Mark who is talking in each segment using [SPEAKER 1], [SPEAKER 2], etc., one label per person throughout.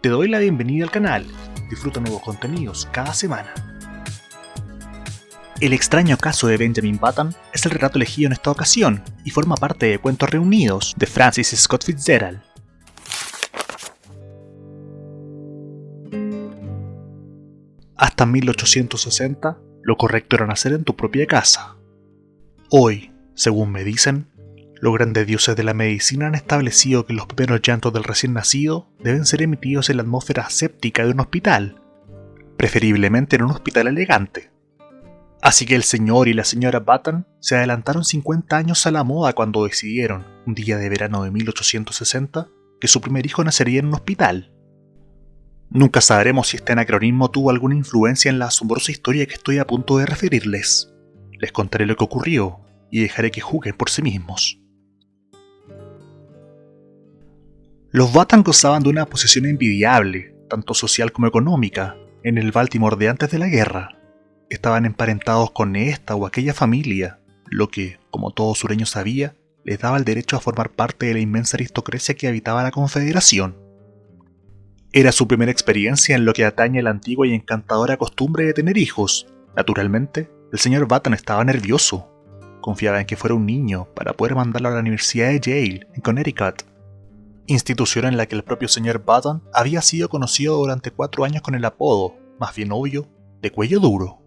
[SPEAKER 1] Te doy la bienvenida al canal. Disfruta nuevos contenidos cada semana. El extraño caso de Benjamin Button es el relato elegido en esta ocasión y forma parte de Cuentos Reunidos de Francis Scott Fitzgerald. Hasta 1860, lo correcto era nacer en tu propia casa. Hoy, según me dicen, los grandes dioses de la medicina han establecido que los primeros llantos del recién nacido deben ser emitidos en la atmósfera séptica de un hospital, preferiblemente en un hospital elegante. Así que el señor y la señora Button se adelantaron 50 años a la moda cuando decidieron, un día de verano de 1860, que su primer hijo nacería en un hospital. Nunca sabremos si este anacronismo tuvo alguna influencia en la asombrosa historia que estoy a punto de referirles. Les contaré lo que ocurrió y dejaré que juzguen por sí mismos. Los Button gozaban de una posición envidiable, tanto social como económica, en el Baltimore de antes de la guerra. Estaban emparentados con esta o aquella familia, lo que, como todo sureño sabía, les daba el derecho a formar parte de la inmensa aristocracia que habitaba la Confederación. Era su primera experiencia en lo que atañe a la antigua y encantadora costumbre de tener hijos. Naturalmente, el señor Button estaba nervioso. Confiaba en que fuera un niño para poder mandarlo a la Universidad de Yale, en Connecticut, institución en la que el propio señor Button había sido conocido durante 4 años con el apodo, más bien obvio, de Cuello Duro.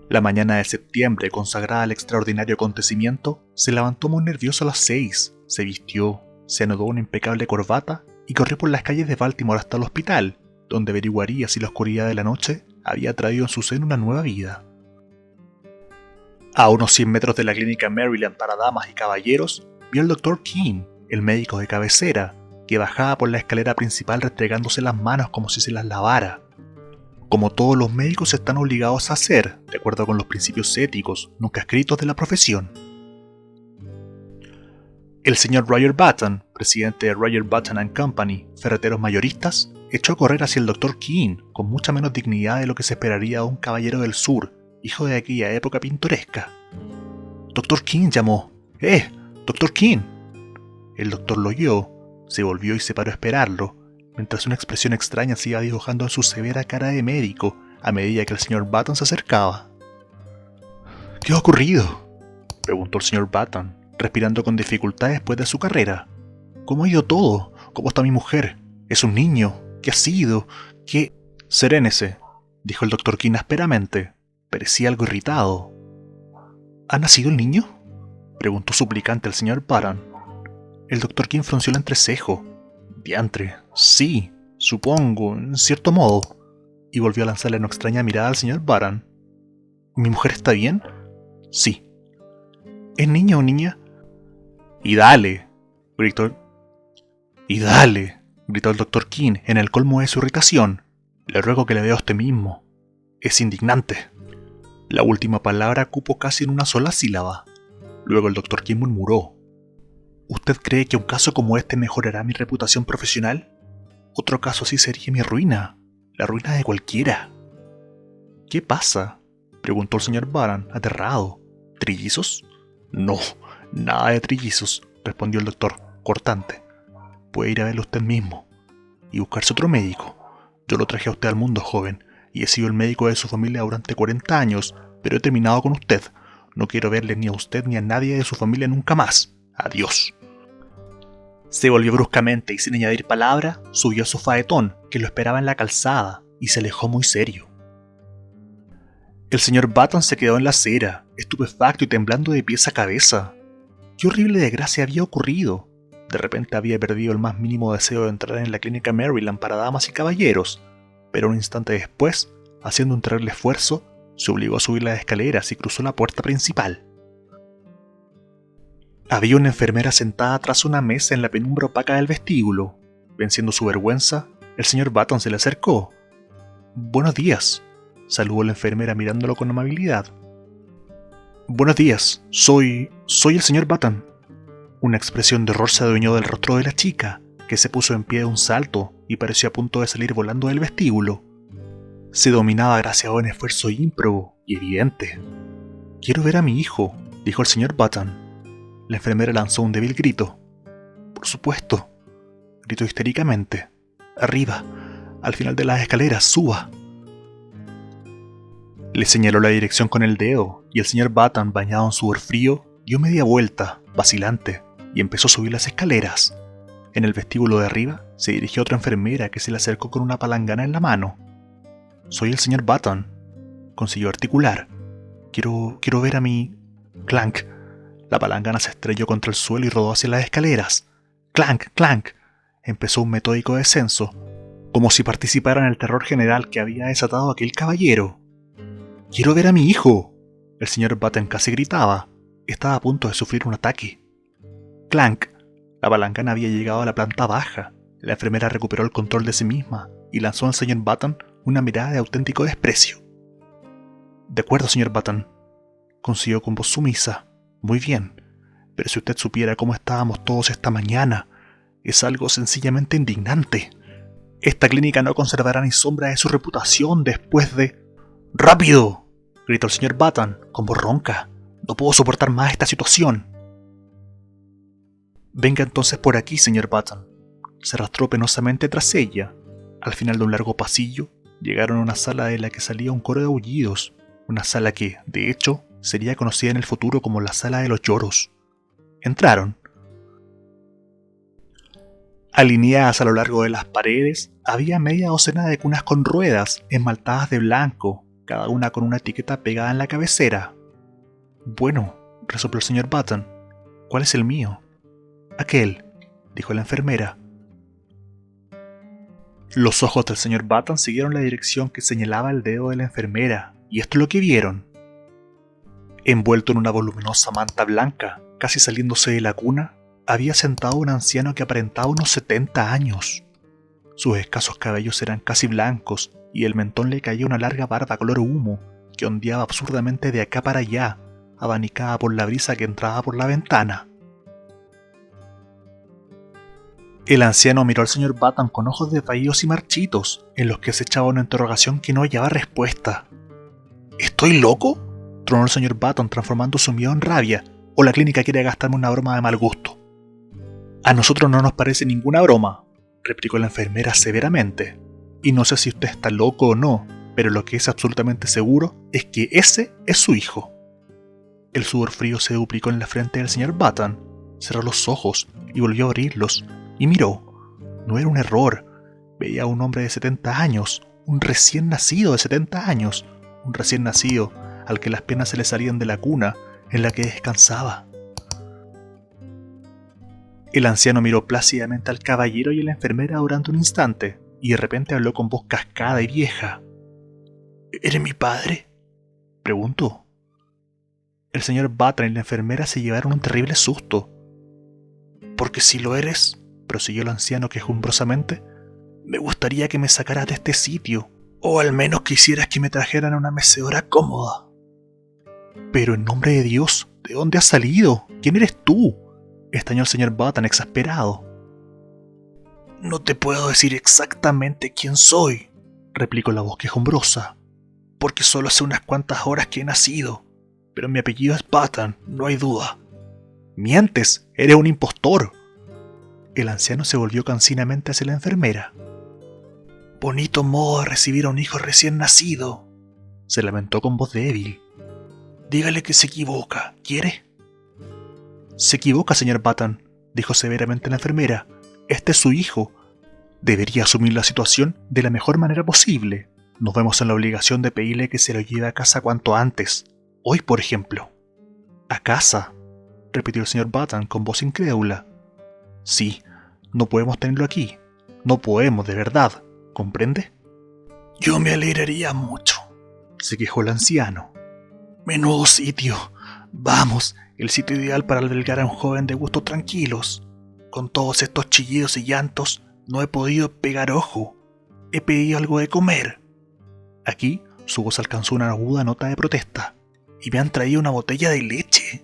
[SPEAKER 1] La mañana de septiembre, consagrada al extraordinario acontecimiento, se levantó muy nervioso a las 6, se vistió, se anudó una impecable corbata y corrió por las calles de Baltimore hasta el hospital, donde averiguaría si la oscuridad de la noche había traído en su seno una nueva vida. A unos 100 metros de la clínica Maryland para damas y caballeros, vio al Dr. King, el médico de cabecera, que bajaba por la escalera principal restregándose las manos como si se las lavara. Como todos los médicos están obligados a hacer, de acuerdo con los principios éticos nunca escritos de la profesión. El señor Roger Button, presidente de Roger Button & Company, ferreteros mayoristas, echó a correr hacia el Dr. King con mucha menos dignidad de lo que se esperaría de un caballero del sur, hijo de aquella época pintoresca. Dr. King llamó. Dr. King. El doctor lo oyó, se volvió y se paró a esperarlo, mientras una expresión extraña se iba dibujando en su severa cara de médico a medida que el señor Button se acercaba. ¿Qué ha ocurrido?, preguntó el señor Button, respirando con dificultad después de su carrera. ¿Cómo ha ido todo? ¿Cómo está mi mujer? ¿Es un niño? ¿Qué ha sido? ¿Qué...? Serénese, dijo el doctor King ásperamente. Parecía algo irritado. ¿Ha nacido el niño?, preguntó suplicante el señor Button. El doctor King frunció el entrecejo. Diantre, sí, supongo, en cierto modo, y volvió a lanzarle una extraña mirada al señor Button. ¿Mi mujer está bien? Sí. ¿Es niño o niña? ¡Y dale!, gritó el doctor King en el colmo de su irritación. Le ruego que le vea a usted mismo. Es indignante. La última palabra cupo casi en una sola sílaba. Luego el doctor King murmuró. ¿Usted cree que un caso como este mejorará mi reputación profesional? Otro caso así sería mi ruina, la ruina de cualquiera. ¿Qué pasa?, preguntó el señor Button, aterrado. ¿Trillizos? No, nada de trillizos, respondió el doctor, cortante. Puede ir a verlo usted mismo y buscarse otro médico. Yo lo traje a usted al mundo, joven, y he sido el médico de su familia durante 40 años, pero he terminado con usted. No quiero verle ni a usted ni a nadie de su familia nunca más. Adiós. Se volvió bruscamente y sin añadir palabra, subió a su faetón, que lo esperaba en la calzada, y se alejó muy serio. El señor Button se quedó en la acera, estupefacto y temblando de pies a cabeza. ¿Qué horrible desgracia había ocurrido? De repente había perdido el más mínimo deseo de entrar en la clínica Maryland para damas y caballeros, pero un instante después, haciendo un terrible esfuerzo, se obligó a subir las escaleras y cruzó la puerta principal. Había una enfermera sentada tras una mesa en la penumbra opaca del vestíbulo. Venciendo su vergüenza, el señor Button se le acercó. «Buenos días», saludó la enfermera mirándolo con amabilidad. «Buenos días, soy el señor Button». Una expresión de horror se adueñó del rostro de la chica, que se puso en pie de un salto y pareció a punto de salir volando del vestíbulo. Se dominaba gracias a un esfuerzo ímprobo y evidente. «Quiero ver a mi hijo», dijo el señor Button. La enfermera lanzó un débil grito. «Por supuesto. gritó histéricamente. Arriba, al final de las escaleras, suba. Le señaló la dirección con el dedo, y el señor Button, bañado en sudor frío, dio media vuelta, vacilante, y empezó a subir las escaleras. En el vestíbulo de arriba se dirigió otra enfermera que se le acercó con una palangana en la mano. «Soy el señor Button», consiguió articular. Quiero ver a mi... Clank. La palangana se estrelló contra el suelo y rodó hacia las escaleras. Clank, clank. Empezó un metódico descenso, como si participara en el terror general que había desatado aquel caballero. «¡Quiero ver a mi hijo!» El señor Button casi gritaba. Estaba a punto de sufrir un ataque. Clank. La palangana había llegado a la planta baja. La enfermera recuperó el control de sí misma y lanzó al señor Button una mirada de auténtico desprecio. «De acuerdo, señor Button», consiguió con voz sumisa. «Muy bien, pero si usted supiera cómo estábamos todos esta mañana, es algo sencillamente indignante. Esta clínica no conservará ni sombra de su reputación después de...» «¡Rápido!», gritó el señor Button con voz ronca. «No puedo soportar más esta situación». «Venga entonces por aquí, señor Button». Se arrastró penosamente tras ella. Al final de un largo pasillo, llegaron a una sala de la que salía un coro de aullidos. Una sala que, de hecho, sería conocida en el futuro como la sala de los lloros. Entraron. Alineadas a lo largo de las paredes, había media docena de cunas con ruedas, esmaltadas de blanco, cada una con una etiqueta pegada en la cabecera. «Bueno», resopló el señor Button, «¿cuál es el mío?» «Aquel», dijo la enfermera. Los ojos del señor Button siguieron la dirección que señalaba el dedo de la enfermera, y esto es lo que vieron. Envuelto en una voluminosa manta blanca, casi saliéndose de la cuna, había sentado un anciano que aparentaba unos 70 años. Sus escasos cabellos eran casi blancos, y del mentón le caía una larga barba color humo, que ondeaba absurdamente de acá para allá, abanicada por la brisa que entraba por la ventana. El anciano miró al señor Button con ojos desvaídos y marchitos, en los que se echaba una interrogación que no hallaba respuesta. «¿Estoy loco?», tronó el señor Button, transformando su miedo en rabia. «¿O la clínica quiere gastarme una broma de mal gusto?» «A nosotros no nos parece ninguna broma», replicó la enfermera severamente. «Y no sé si usted está loco o no, pero lo que es absolutamente seguro es que ese es su hijo». El sudor frío se duplicó en la frente del señor Button. Cerró los ojos y volvió a abrirlos. Y miró. No era un error. Veía a un hombre de 70 años, un recién nacido de 70 años, un recién nacido al que las piernas se le salían de la cuna en la que descansaba. El anciano miró plácidamente al caballero y a la enfermera durante un instante, y de repente habló con voz cascada y vieja. «¿Eres mi padre?», preguntó. El señor Button y la enfermera se llevaron un terrible susto. «Porque si lo eres», prosiguió el anciano quejumbrosamente, «me gustaría que me sacaras de este sitio, o al menos quisieras que me trajeran a una mecedora cómoda». «Pero en nombre de Dios, ¿de dónde has salido? ¿Quién eres tú?», estañó el señor Button exasperado. «No te puedo decir exactamente quién soy», replicó la voz quejumbrosa, «porque solo hace unas cuantas horas que he nacido, pero mi apellido es Button, no hay duda». «Mientes, eres un impostor». El anciano se volvió cansinamente hacia la enfermera. «Bonito modo de recibir a un hijo recién nacido», se lamentó con voz débil. «Dígale que se equivoca, ¿quiere?» «Se equivoca, señor Button», dijo severamente la enfermera. «Este es su hijo. Debería asumir la situación de la mejor manera posible. Nos vemos en la obligación de pedirle que se lo lleve a casa cuanto antes. Hoy, por ejemplo». «¿A casa?», repitió el señor Button con voz incrédula. «Sí, no podemos tenerlo aquí. No podemos, de verdad. ¿Comprende?» «Yo me alegraría mucho», se quejó el anciano. «Menudo sitio. Vamos, el sitio ideal para albergar a un joven de gustos tranquilos. Con todos estos chillidos y llantos, no he podido pegar ojo. He pedido algo de comer». Aquí su voz alcanzó una aguda nota de protesta. «Y me han traído una botella de leche».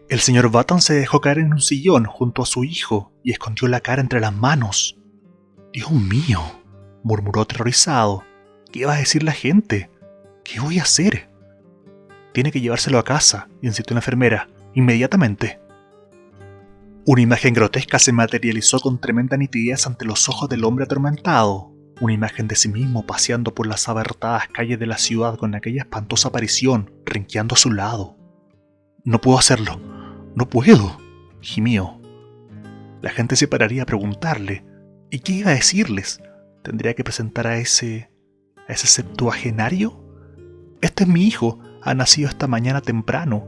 [SPEAKER 1] El señor Button se dejó caer en un sillón junto a su hijo y escondió la cara entre las manos. «Dios mío», murmuró aterrorizado. «¿Qué va a decir la gente? ¿Qué voy a hacer?» «Tiene que llevárselo a casa», insistió la enfermera. «Inmediatamente». Una imagen grotesca se materializó con tremenda nitidez ante los ojos del hombre atormentado. Una imagen de sí mismo paseando por las abarrotadas calles de la ciudad con aquella espantosa aparición, renqueando a su lado. «No puedo hacerlo, no puedo», gimió. La gente se pararía a preguntarle, ¿y qué iba a decirles? ¿Tendría que presentar a ese septuagenario? «Este es mi hijo, ha nacido esta mañana temprano»,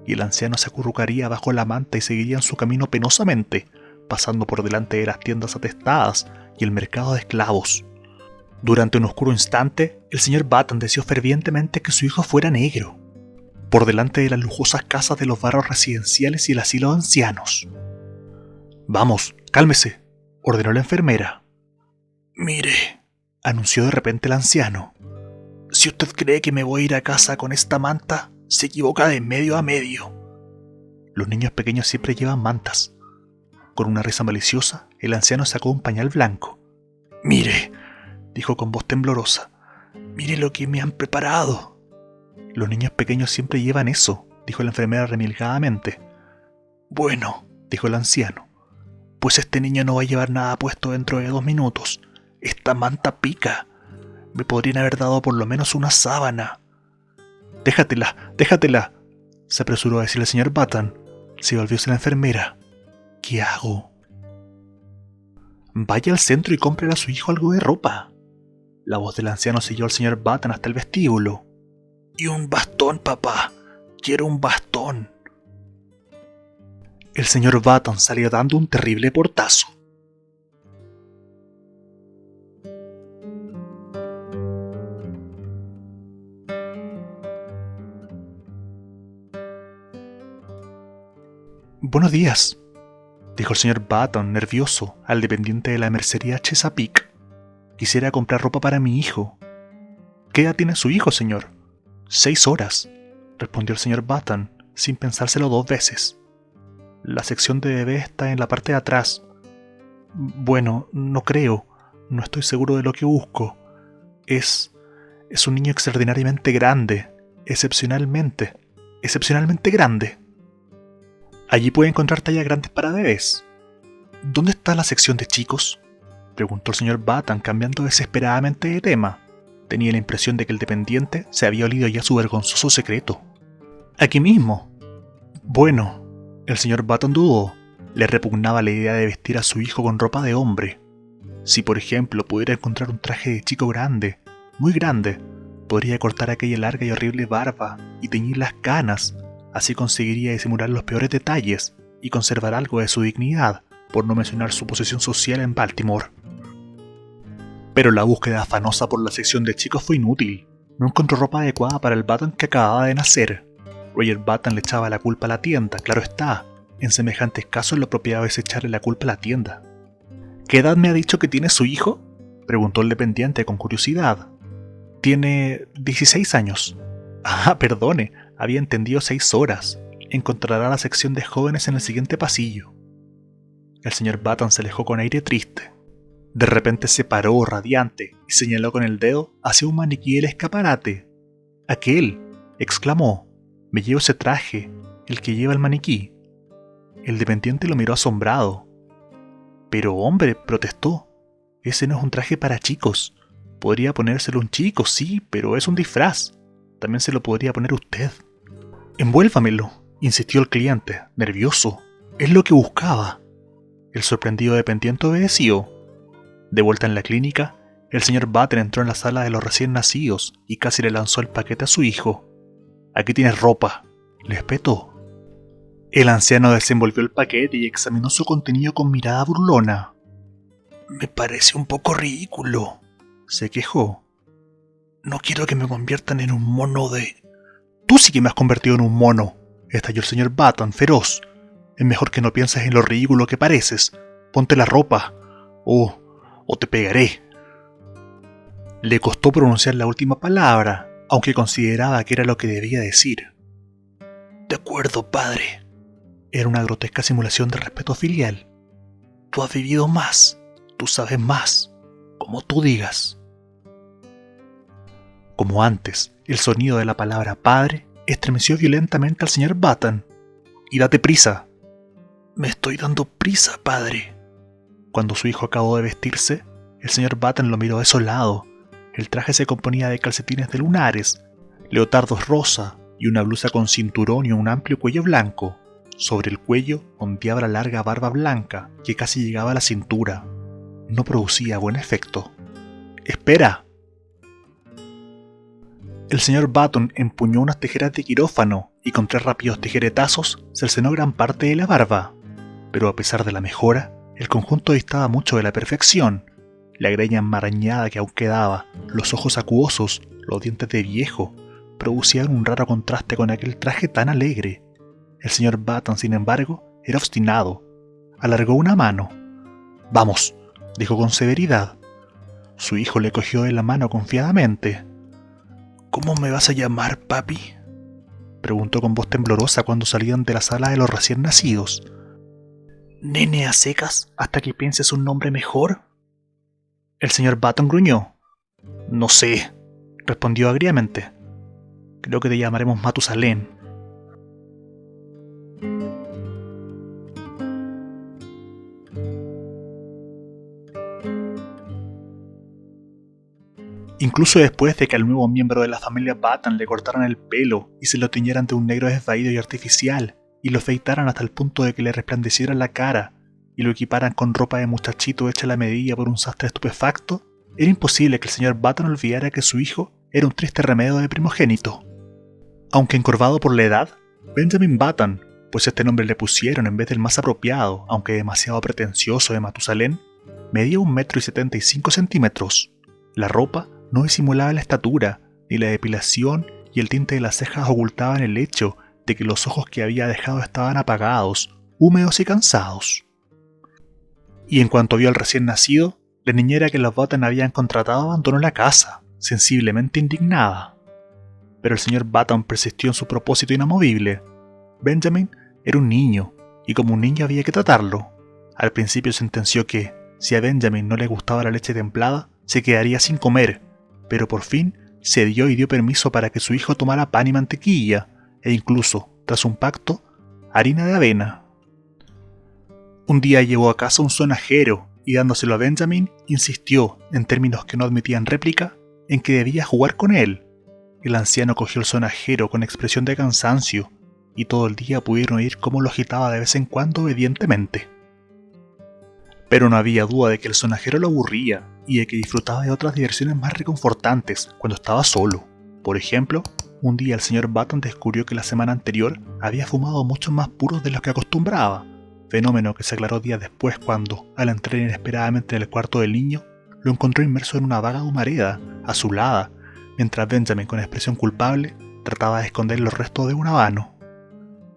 [SPEAKER 1] y el anciano se acurrucaría bajo la manta y seguiría en su camino penosamente, pasando por delante de las tiendas atestadas y el mercado de esclavos. Durante un oscuro instante, el señor Button deseó fervientemente que su hijo fuera negro, por delante de las lujosas casas de los barrios residenciales y el asilo de ancianos. «Vamos, cálmese», ordenó la enfermera. «Mire», anunció de repente el anciano, «si usted cree que me voy a ir a casa con esta manta, se equivoca de medio a medio». Los niños pequeños siempre llevan mantas. Con una risa maliciosa, el anciano sacó un pañal blanco. «Mire», dijo con voz temblorosa, «mire lo que me han preparado». «Los niños pequeños siempre llevan eso», dijo la enfermera remilgadamente. «Bueno», dijo el anciano, «pues este niño no va a llevar nada puesto dentro de 2 minutos. Esta manta pica. Me podrían haber dado por lo menos una sábana». «Déjatela, déjatela», se apresuró a decir el señor Button. Se volvió hacia la enfermera. «¿Qué hago?» «Vaya al centro y cómprele a su hijo algo de ropa». La voz del anciano siguió al señor Button hasta el vestíbulo. «Y un bastón, papá. Quiero un bastón». El señor Button salió dando un terrible portazo. «Buenos días», dijo el señor Button, nervioso, al dependiente de la mercería Chesapeake. «Quisiera comprar ropa para mi hijo». «¿Qué edad tiene su hijo, señor?» «6 horas», respondió el señor Button, sin pensárselo 2 veces. «La sección de bebé está en la parte de atrás». «Bueno, no creo. No estoy seguro de lo que busco. Es un niño extraordinariamente grande. Excepcionalmente grande». «Allí puede encontrar tallas grandes para bebés». «¿Dónde está la sección de chicos?», preguntó el señor Button, cambiando desesperadamente de tema. Tenía la impresión de que el dependiente se había olido ya su vergonzoso secreto. «Aquí mismo». «Bueno», el señor Button dudó. Le repugnaba la idea de vestir a su hijo con ropa de hombre. Si, por ejemplo, pudiera encontrar un traje de chico grande, muy grande, podría cortar aquella larga y horrible barba y teñir las canas. Así conseguiría disimular los peores detalles y conservar algo de su dignidad, por no mencionar su posición social en Baltimore. Pero la búsqueda afanosa por la sección de chicos fue inútil. No encontró ropa adecuada para el Button que acababa de nacer. Roger Button le echaba la culpa a la tienda, claro está. En semejantes casos lo apropiado es echarle la culpa a la tienda. «¿Qué edad me ha dicho que tiene su hijo?», preguntó el dependiente con curiosidad. «Tiene 16 años». «Ah, perdone, había entendido 6 horas. Encontrará la sección de jóvenes en el siguiente pasillo». El señor Button se alejó con aire triste. De repente se paró radiante y señaló con el dedo hacia un maniquí del escaparate. «Aquel», exclamó, «me llevo ese traje, el que lleva el maniquí». El dependiente lo miró asombrado. «Pero hombre», protestó, «ese no es un traje para chicos. Podría ponérselo un chico, sí, pero es un disfraz. También se lo podría poner usted». «Envuélvamelo», insistió el cliente, nervioso. «Es lo que buscaba». El sorprendido dependiente obedeció. De vuelta en la clínica, el señor Button entró en la sala de los recién nacidos y casi le lanzó el paquete a su hijo. «Aquí tienes ropa», le espetó. El anciano desenvolvió el paquete y examinó su contenido con mirada burlona. «Me parece un poco ridículo», se quejó. «No quiero que me conviertan en un mono de...». «Tú sí que me has convertido en un mono», estalló el señor Button, feroz. «Es mejor que no pienses en lo ridículo que pareces. Ponte la ropa. O te pegaré». Le costó pronunciar la última palabra, aunque consideraba que era lo que debía decir. «De acuerdo, padre». Era una grotesca simulación de respeto filial. «Tú has vivido más. Tú sabes más. Como tú digas». Como antes, el sonido de la palabra padre estremeció violentamente al señor Button. «Y date prisa». Me estoy dando prisa, padre. Cuando su hijo acabó de vestirse, el señor Button lo miró desolado. El traje se componía de calcetines de lunares, leotardos rosa y una blusa con cinturón y un amplio cuello blanco. Sobre el cuello ondeaba la larga barba blanca que casi llegaba a la cintura. No producía buen efecto. ¡Espera! El señor Button empuñó unas tijeras de quirófano y con 3 rápidos tijeretazos cercenó gran parte de la barba. Pero a pesar de la mejora, el conjunto distaba mucho de la perfección. La greña enmarañada que aún quedaba, los ojos acuosos, los dientes de viejo, producían un raro contraste con aquel traje tan alegre. El señor Button, sin embargo, era obstinado. Alargó una mano. «Vamos», dijo con severidad. Su hijo le cogió de la mano confiadamente. «¿Cómo me vas a llamar, papi?», preguntó con voz temblorosa cuando salían de la sala de los recién nacidos. «¿Nene a secas hasta que pienses un nombre mejor?». El señor Button gruñó. «No sé», respondió agriamente. «Creo que te llamaremos Matusalén». Incluso después de que al nuevo miembro de la familia Button le cortaran el pelo y se lo tiñeran de un negro desvaído y artificial, y lo afeitaran hasta el punto de que le resplandeciera la cara, y lo equiparan con ropa de muchachito hecha a la medida por un sastre estupefacto, era imposible que el señor Button olvidara que su hijo era un triste remedio de primogénito. Aunque encorvado por la edad, Benjamin Button, pues este nombre le pusieron en vez del más apropiado, aunque demasiado pretencioso, de Matusalén, medía 1,75 m. La ropa no disimulaba la estatura, ni la depilación y el tinte de las cejas ocultaban el hecho de que los ojos que había dejado estaban apagados, húmedos y cansados. Y en cuanto vio al recién nacido, la niñera que los Button habían contratado abandonó la casa, sensiblemente indignada. Pero el señor Button persistió en su propósito inamovible. Benjamin era un niño, y como un niño había que tratarlo. Al principio sentenció que, si a Benjamin no le gustaba la leche templada, se quedaría sin comer, pero por fin cedió y dio permiso para que su hijo tomara pan y mantequilla, e incluso, tras un pacto, harina de avena. Un día llevó a casa un sonajero y dándoselo a Benjamin, insistió, en términos que no admitían réplica, en que debía jugar con él. El anciano cogió el sonajero con expresión de cansancio, y todo el día pudieron oír cómo lo agitaba de vez en cuando obedientemente. Pero no había duda de que el sonajero lo aburría y de que disfrutaba de otras diversiones más reconfortantes cuando estaba solo. Por ejemplo, un día el señor Button descubrió que la semana anterior había fumado muchos más puros de los que acostumbraba, fenómeno que se aclaró días después cuando, al entrar inesperadamente en el cuarto del niño, lo encontró inmerso en una vaga humareda, azulada, mientras Benjamin, con expresión culpable, trataba de esconder los restos de un habano.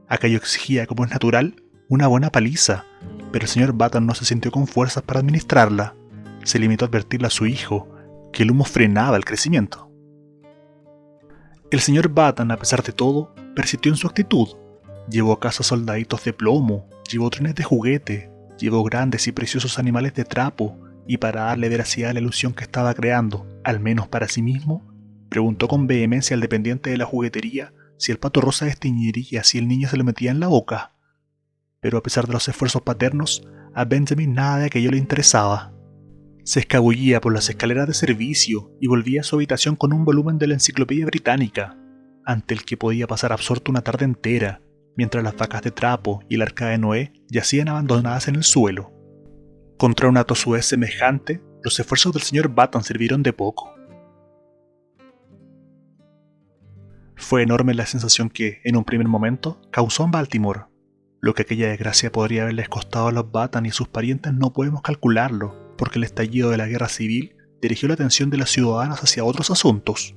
[SPEAKER 1] Aquello exigía, como es natural, una buena paliza, pero el señor Button no se sintió con fuerzas para administrarla. Se limitó a advertirle a su hijo que el humo frenaba el crecimiento. El señor Button, a pesar de todo, persistió en su actitud. Llevó a casa soldaditos de plomo, llevó trenes de juguete, llevó grandes y preciosos animales de trapo, y para darle veracidad a la ilusión que estaba creando, al menos para sí mismo, preguntó con vehemencia al dependiente de la juguetería si el pato rosa desteñiría si el niño se lo metía en la boca. Pero a pesar de los esfuerzos paternos, a Benjamin nada de aquello le interesaba. Se escabullía por las escaleras de servicio y volvía a su habitación con un volumen de la Enciclopedia Británica, ante el que podía pasar absorto una tarde entera, mientras las vacas de trapo y el arca de Noé yacían abandonadas en el suelo. Contra una tosudez semejante, los esfuerzos del señor Button sirvieron de poco. Fue enorme la sensación que, en un primer momento, causó en Baltimore. Lo que aquella desgracia podría haberles costado a los Button y a sus parientes no podemos calcularlo, porque el estallido de la guerra civil dirigió la atención de los ciudadanos hacia otros asuntos.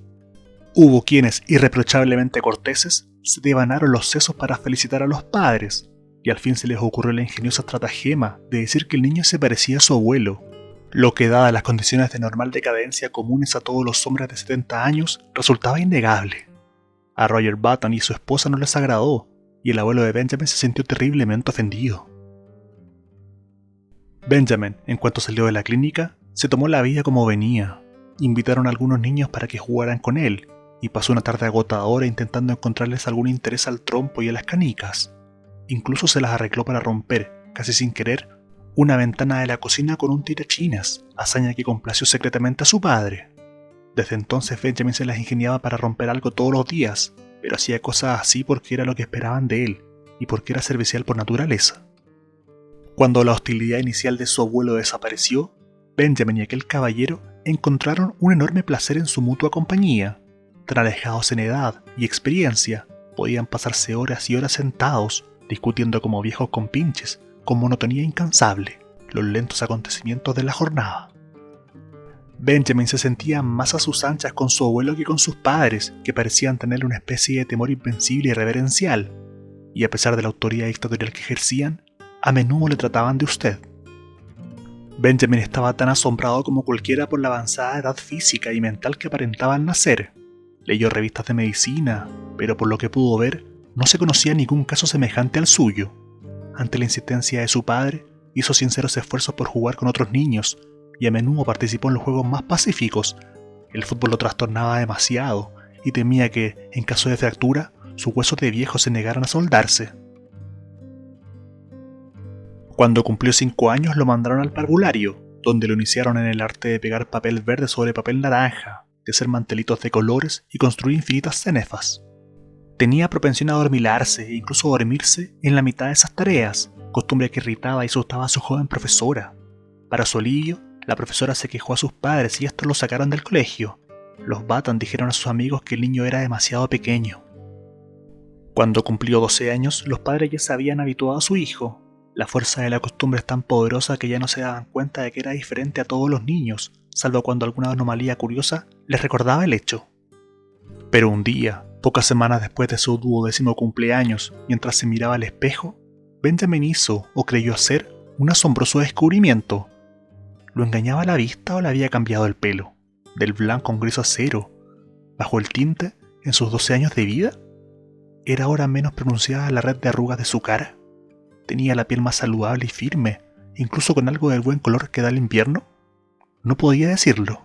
[SPEAKER 1] Hubo quienes, irreprochablemente corteses, se devanaron los sesos para felicitar a los padres, y al fin se les ocurrió la ingeniosa estratagema de decir que el niño se parecía a su abuelo, lo que, dadas las condiciones de normal decadencia comunes a todos los hombres de 70 años, resultaba innegable. A Roger Button y su esposa no les agradó, y el abuelo de Benjamin se sintió terriblemente ofendido. Benjamin, en cuanto salió de la clínica, se tomó la vida como venía. Invitaron a algunos niños para que jugaran con él, y pasó una tarde agotadora intentando encontrarles algún interés al trompo y a las canicas. Incluso se las arregló para romper, casi sin querer, una ventana de la cocina con un tirachinas, hazaña que complació secretamente a su padre. Desde entonces Benjamin se las ingeniaba para romper algo todos los días, pero hacía cosas así porque era lo que esperaban de él y porque era servicial por naturaleza. Cuando la hostilidad inicial de su abuelo desapareció, Benjamin y aquel caballero encontraron un enorme placer en su mutua compañía. Tan alejados en edad y experiencia, podían pasarse horas y horas sentados, discutiendo como viejos compinches, con monotonía incansable, los lentos acontecimientos de la jornada. Benjamin se sentía más a sus anchas con su abuelo que con sus padres, que parecían tener una especie de temor invencible y reverencial, y a pesar de la autoridad dictatorial que ejercían, a menudo le trataban de usted. Benjamin estaba tan asombrado como cualquiera por la avanzada edad física y mental que aparentaba al nacer. Leyó revistas de medicina, pero por lo que pudo ver, no se conocía ningún caso semejante al suyo. Ante la insistencia de su padre, hizo sinceros esfuerzos por jugar con otros niños, y a menudo participó en los juegos más pacíficos. El fútbol lo trastornaba demasiado, y temía que, en caso de fractura, sus huesos de viejo se negaran a soldarse. Cuando cumplió 5 años lo mandaron al parvulario, donde lo iniciaron en el arte de pegar papel verde sobre papel naranja, de hacer mantelitos de colores y construir infinitas cenefas. Tenía propensión a adormilarse e incluso a dormirse en la mitad de esas tareas, costumbre que irritaba y asustaba a su joven profesora. Para su alivio, la profesora se quejó a sus padres y estos lo sacaron del colegio. Los Button dijeron a sus amigos que el niño era demasiado pequeño. Cuando cumplió 12 años, los padres ya se habían habituado a su hijo. La fuerza de la costumbre es tan poderosa que ya no se daban cuenta de que era diferente a todos los niños, salvo cuando alguna anomalía curiosa les recordaba el hecho. Pero un día, pocas semanas después de su 12º cumpleaños, mientras se miraba al espejo, Benjamin hizo, o creyó hacer, un asombroso descubrimiento. ¿Lo engañaba la vista o le había cambiado el pelo? ¿Del blanco a un gris acero? ¿Bajo el tinte en sus 12 años de vida? ¿Era ahora menos pronunciada la red de arrugas de su cara? ¿Tenía la piel más saludable y firme, incluso con algo del buen color que da el invierno? No podía decirlo.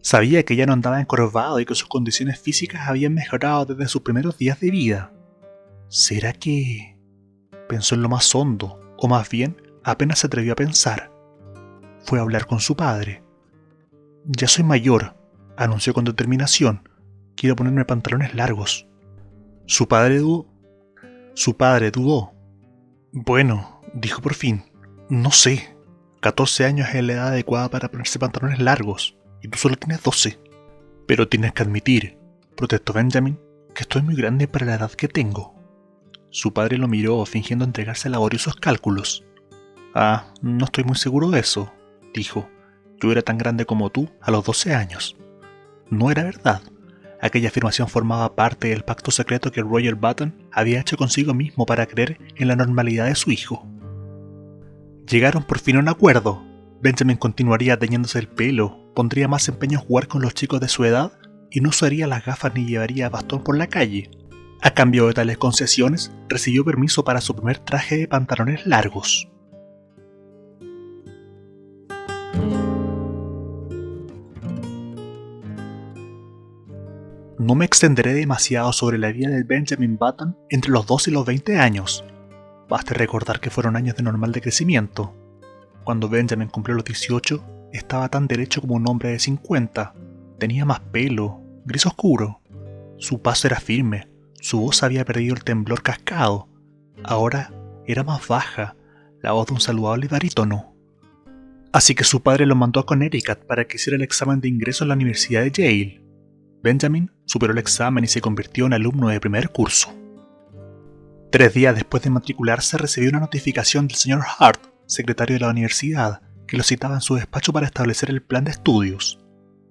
[SPEAKER 1] Sabía que ya no andaba encorvado y que sus condiciones físicas habían mejorado desde sus primeros días de vida. ¿Será que...? Pensó en lo más hondo, o más bien, apenas se atrevió a pensar. Fue a hablar con su padre. «Ya soy mayor», anunció con determinación. «Quiero ponerme pantalones largos». Su padre dudó. «Bueno», dijo por fin, «no sé. 14 años es la edad adecuada para ponerse pantalones largos, y tú solo tienes 12. Pero tienes que admitir», protestó Benjamin, «que estoy muy grande para la edad que tengo». Su padre lo miró, fingiendo entregarse a laboriosos cálculos. «Ah, no estoy muy seguro de eso», dijo. «Yo era tan grande como tú a los 12 años». No era verdad. Aquella afirmación formaba parte del pacto secreto que Roger Button había hecho consigo mismo para creer en la normalidad de su hijo. Llegaron por fin a un acuerdo. Benjamin continuaría teñiéndose el pelo, pondría más empeño en jugar con los chicos de su edad y no usaría las gafas ni llevaría bastón por la calle. A cambio de tales concesiones, recibió permiso para su primer traje de pantalones largos. No me extenderé demasiado sobre la vida de Benjamin Button entre los 12 y los 20 años. Baste recordar que fueron años de normal decrecimiento. Cuando Benjamin cumplió los 18, estaba tan derecho como un hombre de 50. Tenía más pelo, gris oscuro. Su paso era firme, su voz había perdido el temblor cascado. Ahora era más baja, la voz de un saludable barítono. Así que su padre lo mandó a Connecticut para que hiciera el examen de ingreso en la Universidad de Yale. Benjamin superó el examen y se convirtió en alumno de primer curso. 3 días después de matricularse recibió una notificación del señor Hart, secretario de la universidad, que lo citaba en su despacho para establecer el plan de estudios.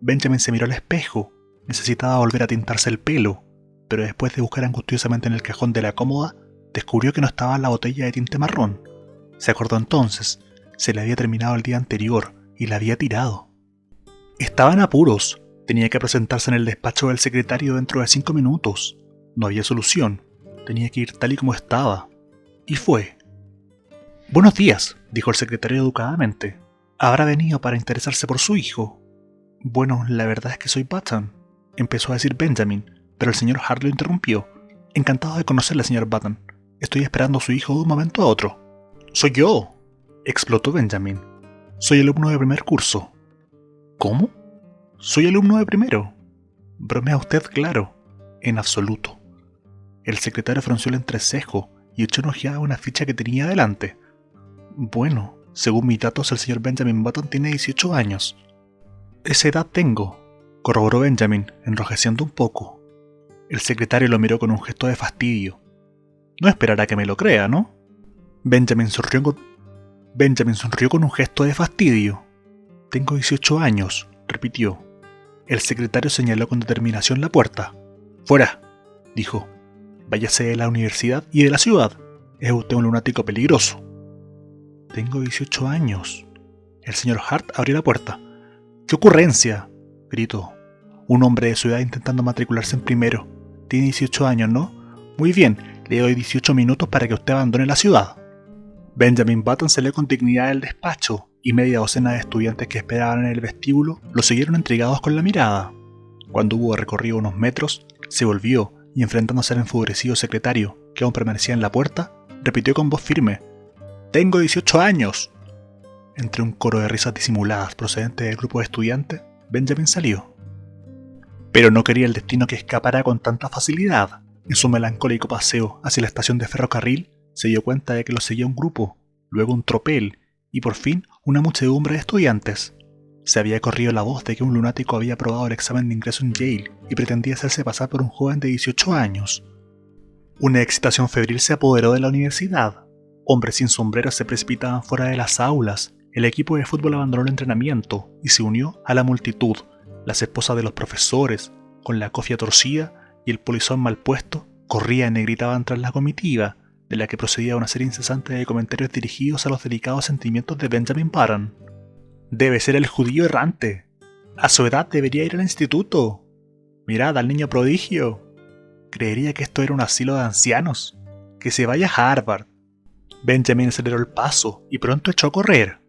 [SPEAKER 1] Benjamin se miró al espejo. Necesitaba volver a tintarse el pelo, pero después de buscar angustiosamente en el cajón de la cómoda, descubrió que no estaba la botella de tinte marrón. Se acordó entonces, se le había terminado el día anterior y la había tirado. Estaba en apuros. Tenía que presentarse en el despacho del secretario dentro de 5 minutos. No había solución. Tenía que ir tal y como estaba. Y fue. «Buenos días», dijo el secretario educadamente. «¿Habrá venido para interesarse por su hijo?» «Bueno, la verdad es que soy Button», empezó a decir Benjamin, pero el señor Hart lo interrumpió. «Encantado de conocerle, señor Button. Estoy esperando a su hijo de un momento a otro. ¡Soy yo!, explotó Benjamin. Soy alumno de primer curso. ¿Cómo? Soy alumno de primero. Bromea usted, claro. En absoluto. El secretario frunció el entrecejo y echó una ojeada a una ficha que tenía delante. Bueno, según mis datos, el señor Benjamin Button tiene 18 años. Esa edad tengo, corroboró Benjamin, enrojeciendo un poco. El secretario lo miró con un gesto de fastidio. No esperará que me lo crea, ¿no? Benjamin sonrió con un gesto de fastidio. Tengo 18 años, repitió. El secretario señaló con determinación la puerta. Fuera, dijo. Váyase de la universidad y de la ciudad. Es usted un lunático peligroso. Tengo 18 años. El señor Hart abrió la puerta. ¡Qué ocurrencia!, gritó. Un hombre de su edad intentando matricularse en primero. Tiene 18 años, ¿no? Muy bien, le doy 18 minutos para que usted abandone la ciudad. Benjamin Button salió con dignidad del despacho, y media docena de estudiantes que esperaban en el vestíbulo lo siguieron intrigados con la mirada. Cuando hubo recorrido unos metros, se volvió y, enfrentándose al enfurecido secretario, que aún permanecía en la puerta, repitió con voz firme: «¡Tengo 18 años!». Entre un coro de risas disimuladas procedentes del grupo de estudiantes, Benjamin salió. Pero no quería el destino que escapara con tanta facilidad. En su melancólico paseo hacia la estación de ferrocarril, se dio cuenta de que lo seguía un grupo, luego un tropel, y por fin una muchedumbre de estudiantes. Se había corrido la voz de que un lunático había aprobado el examen de ingreso en Yale y pretendía hacerse pasar por un joven de 18 años. Una excitación febril se apoderó de la universidad. Hombres sin sombreros se precipitaban fuera de las aulas. El equipo de fútbol abandonó el entrenamiento y se unió a la multitud. Las esposas de los profesores, con la cofia torcida y el polizón mal puesto, corrían y gritaban tras la comitiva, de la que procedía una serie incesante de comentarios dirigidos a los delicados sentimientos de Benjamin Button. «Debe ser el judío errante. A su edad debería ir al instituto. Mirad al niño prodigio. Creería que esto era un asilo de ancianos. Que se vaya a Harvard». Benjamin aceleró el paso y pronto echó a correr.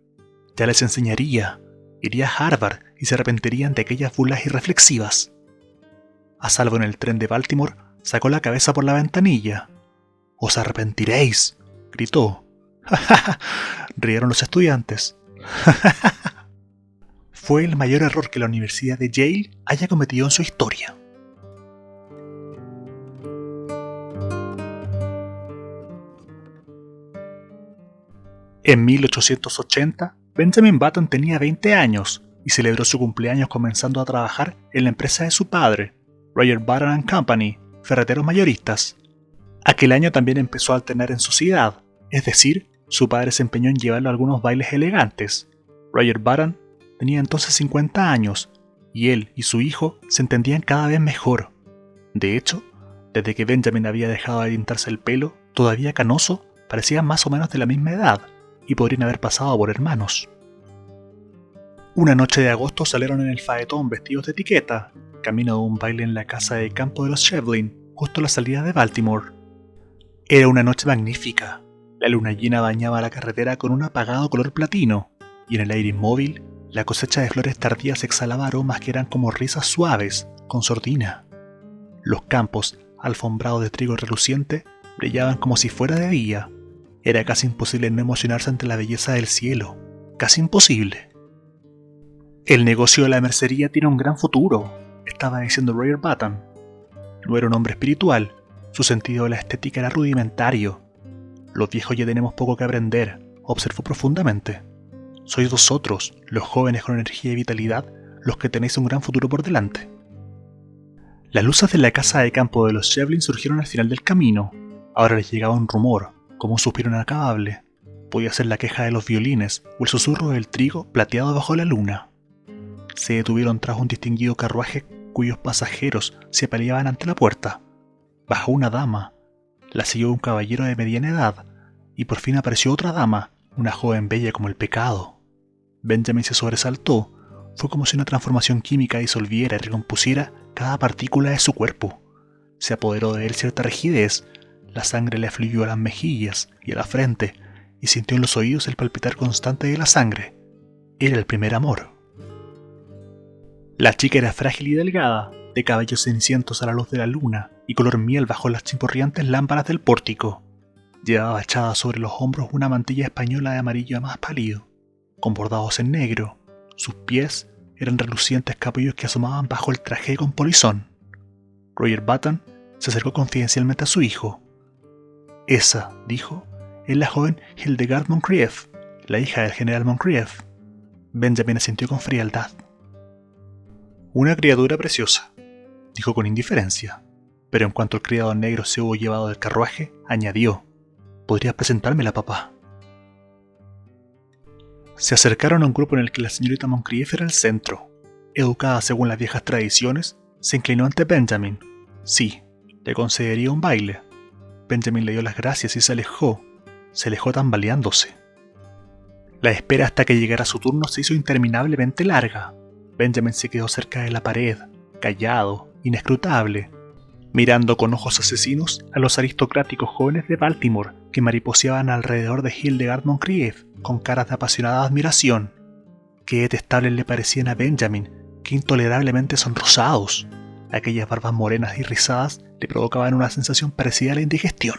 [SPEAKER 1] Ya les enseñaría. Iría a Harvard y se arrepentirían de aquellas burlas irreflexivas. A salvo en el tren de Baltimore, sacó la cabeza por la ventanilla. «¡Os arrepentiréis!», gritó. «Ja, ja, ja», rieron los estudiantes. «Ja, ja, ja». Fue el mayor error que la Universidad de Yale haya cometido en su historia. En 1880, Benjamin Button tenía 20 años y celebró su cumpleaños comenzando a trabajar en la empresa de su padre, Roger Button and Company, ferreteros mayoristas. Aquel año también empezó a alternar en sociedad, es decir, su padre se empeñó en llevarlo a algunos bailes elegantes. Roger Button tenía entonces 50 años y él y su hijo se entendían cada vez mejor. De hecho, desde que Benjamin había dejado de tintarse el pelo, todavía canoso, parecían más o menos de la misma edad y podrían haber pasado por hermanos. Una noche de agosto salieron en el faetón vestidos de etiqueta, camino de un baile en la casa de campo de los Shevlin, justo a la salida de Baltimore. Era una noche magnífica. La luna llena bañaba la carretera con un apagado color platino, y en el aire inmóvil, la cosecha de flores tardías exhalaba aromas que eran como risas suaves, con sordina. Los campos, alfombrados de trigo reluciente, brillaban como si fuera de día. Era casi imposible no emocionarse ante la belleza del cielo. Casi imposible. «El negocio de la mercería tiene un gran futuro», estaba diciendo Roger Button. No era un hombre espiritual. Su sentido de la estética era rudimentario. «Los viejos ya tenemos poco que aprender», observó profundamente. «Sois vosotros, los jóvenes con energía y vitalidad, los que tenéis un gran futuro por delante». Las luces de la casa de campo de los Shevlin surgieron al final del camino. Ahora les llegaba un rumor, como un suspiro inacabable. Podía ser la queja de los violines o el susurro del trigo plateado bajo la luna. Se detuvieron tras un distinguido carruaje cuyos pasajeros se apaleaban ante la puerta. Bajó una dama, la siguió un caballero de mediana edad, y por fin apareció otra dama, una joven bella como el pecado. Benjamin se sobresaltó. Fue como si una transformación química disolviera y recompusiera cada partícula de su cuerpo. Se apoderó de él cierta rigidez. La sangre le afluyó a las mejillas y a la frente, y sintió en los oídos el palpitar constante de la sangre. Era el primer amor. La chica era frágil y delgada, de cabellos cenicientos a la luz de la luna y color miel bajo las chimporreantes lámparas del pórtico. Llevaba echada sobre los hombros una mantilla española de amarillo más pálido, con bordados en negro. Sus pies eran relucientes capullos que asomaban bajo el traje con polizón. Roger Button se acercó confidencialmente a su hijo. «Esa», dijo, «es la joven Hildegard Moncrieff, la hija del general Moncrieff». Benjamin asintió con frialdad. «Una criatura preciosa», dijo con indiferencia, pero en cuanto el criado negro se hubo llevado del carruaje, añadió: «¿Podrías presentármela, papá?». Se acercaron a un grupo en el que la señorita Moncrieff era el centro. Educada según las viejas tradiciones, se inclinó ante Benjamin. Sí, le concedería un baile. Benjamin le dio las gracias y se alejó tambaleándose. La espera hasta que llegara su turno se hizo interminablemente larga. Benjamin se quedó cerca de la pared, callado, inescrutable, mirando con ojos asesinos a los aristocráticos jóvenes de Baltimore que mariposeaban alrededor de Hildegard Moncrieff con caras de apasionada admiración. Qué detestables le parecían a Benjamin, qué intolerablemente sonrosados. Aquellas barbas morenas y rizadas le provocaban una sensación parecida a la indigestión.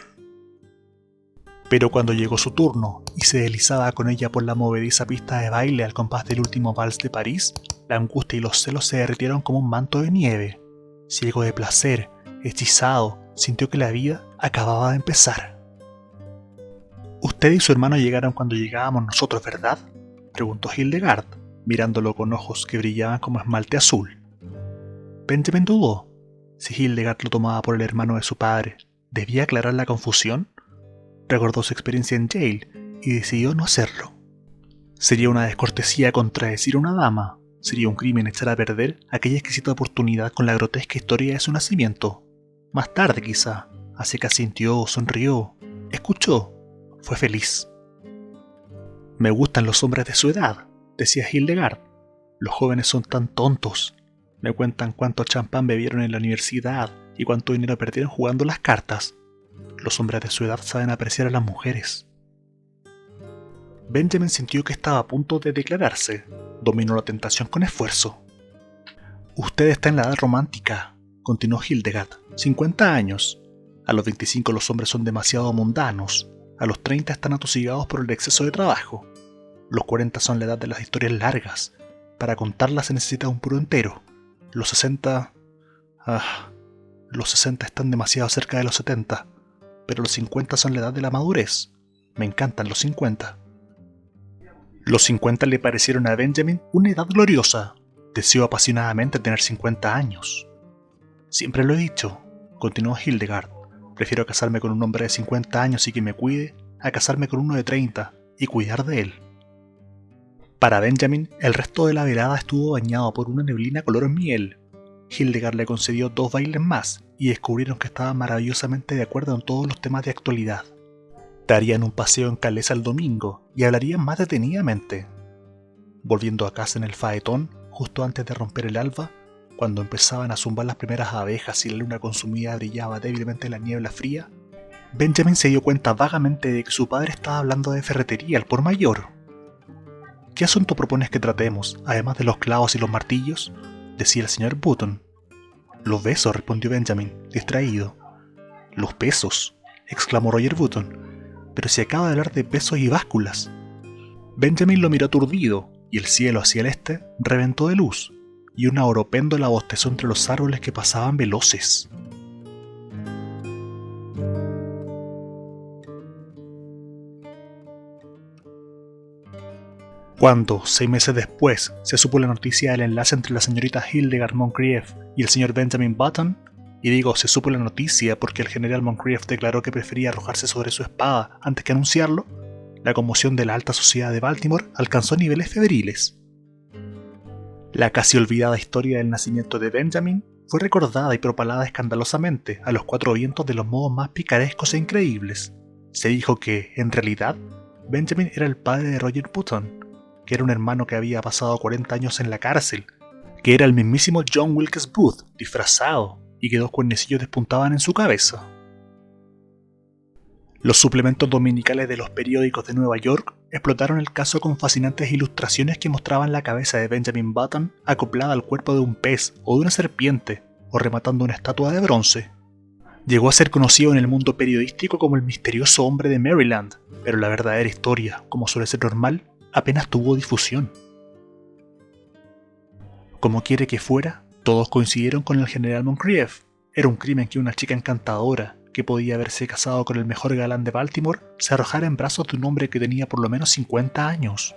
[SPEAKER 1] Pero cuando llegó su turno y se deslizaba con ella por la movediza pista de baile al compás del último vals de París, la angustia y los celos se derritieron como un manto de nieve. Ciego de placer, hechizado, sintió que la vida acababa de empezar. «Usted y su hermano llegaron cuando llegábamos nosotros, ¿verdad?», preguntó Hildegard, mirándolo con ojos que brillaban como esmalte azul. Benjamin dudó. Si Hildegard lo tomaba por el hermano de su padre, ¿debía aclarar la confusión? Recordó su experiencia en Yale y decidió no hacerlo. Sería una descortesía contradecir a una dama. Sería un crimen echar a perder aquella exquisita oportunidad con la grotesca historia de su nacimiento. Más tarde, quizá, así que asintió, sonrió, escuchó, fue feliz. «Me gustan los hombres de su edad», decía Hildegard. «Los jóvenes son tan tontos. Me cuentan cuánto champán bebieron en la universidad y cuánto dinero perdieron jugando las cartas. Los hombres de su edad saben apreciar a las mujeres». Benjamin sintió que estaba a punto de declararse. Dominó la tentación con esfuerzo. «Usted está en la edad romántica», continuó Hildegard. 50 años. A los 25 los hombres son demasiado mundanos. A los 30 están atosigados por el exceso de trabajo. Los 40 son la edad de las historias largas. Para contarlas se necesita un puro entero. Los 60... los 60 están demasiado cerca de los 70. Pero los 50 son la edad de la madurez. Me encantan los 50. Los 50 le parecieron a Benjamin una edad gloriosa. Deseó apasionadamente tener 50 años. «Siempre lo he dicho», continuó Hildegard. «Prefiero casarme con un hombre de 50 años y que me cuide, a casarme con uno de 30 y cuidar de él». Para Benjamin, el resto de la velada estuvo bañado por una neblina color miel. Hildegard le concedió 2 bailes más y descubrieron que estaban maravillosamente de acuerdo en todos los temas de actualidad. Darían un paseo en Calais el domingo y hablarían más detenidamente. Volviendo a casa en el faetón, justo antes de romper el alba, cuando empezaban a zumbar las primeras abejas y la luna consumida brillaba débilmente en la niebla fría, Benjamin se dio cuenta vagamente de que su padre estaba hablando de ferretería al por mayor. «¿Qué asunto propones que tratemos, además de los clavos y los martillos?», decía el señor Button. «Los besos», respondió Benjamin, distraído. «¿Los besos?», exclamó Roger Button. «Pero si acaba de hablar de besos y básculas». Benjamin lo miró aturdido, y el cielo hacia el este reventó de luz, y una oropéndola bostezó entre los árboles que pasaban veloces. Cuando, 6 meses después, se supo la noticia del enlace entre la señorita Hildegard Moncrieff y el señor Benjamin Button, y digo se supo la noticia porque el general Moncrieff declaró que prefería arrojarse sobre su espada antes que anunciarlo, la conmoción de la alta sociedad de Baltimore alcanzó niveles febriles. La casi olvidada historia del nacimiento de Benjamin fue recordada y propalada escandalosamente a los 4 vientos de los modos más picarescos e increíbles. Se dijo que, en realidad, Benjamin era el padre de Roger Button, que era un hermano que había pasado 40 años en la cárcel, que era el mismísimo John Wilkes Booth, disfrazado, y que 2 cuernecillos despuntaban en su cabeza. Los suplementos dominicales de los periódicos de Nueva York explotaron el caso con fascinantes ilustraciones que mostraban la cabeza de Benjamin Button acoplada al cuerpo de un pez o de una serpiente, o rematando una estatua de bronce. Llegó a ser conocido en el mundo periodístico como el misterioso hombre de Maryland, pero la verdadera historia, como suele ser normal, apenas tuvo difusión. Como quiere que fuera, todos coincidieron con el general Moncrief. Era un crimen que una chica encantadora, que podía haberse casado con el mejor galán de Baltimore, se arrojara en brazos de un hombre que tenía por lo menos 50 años.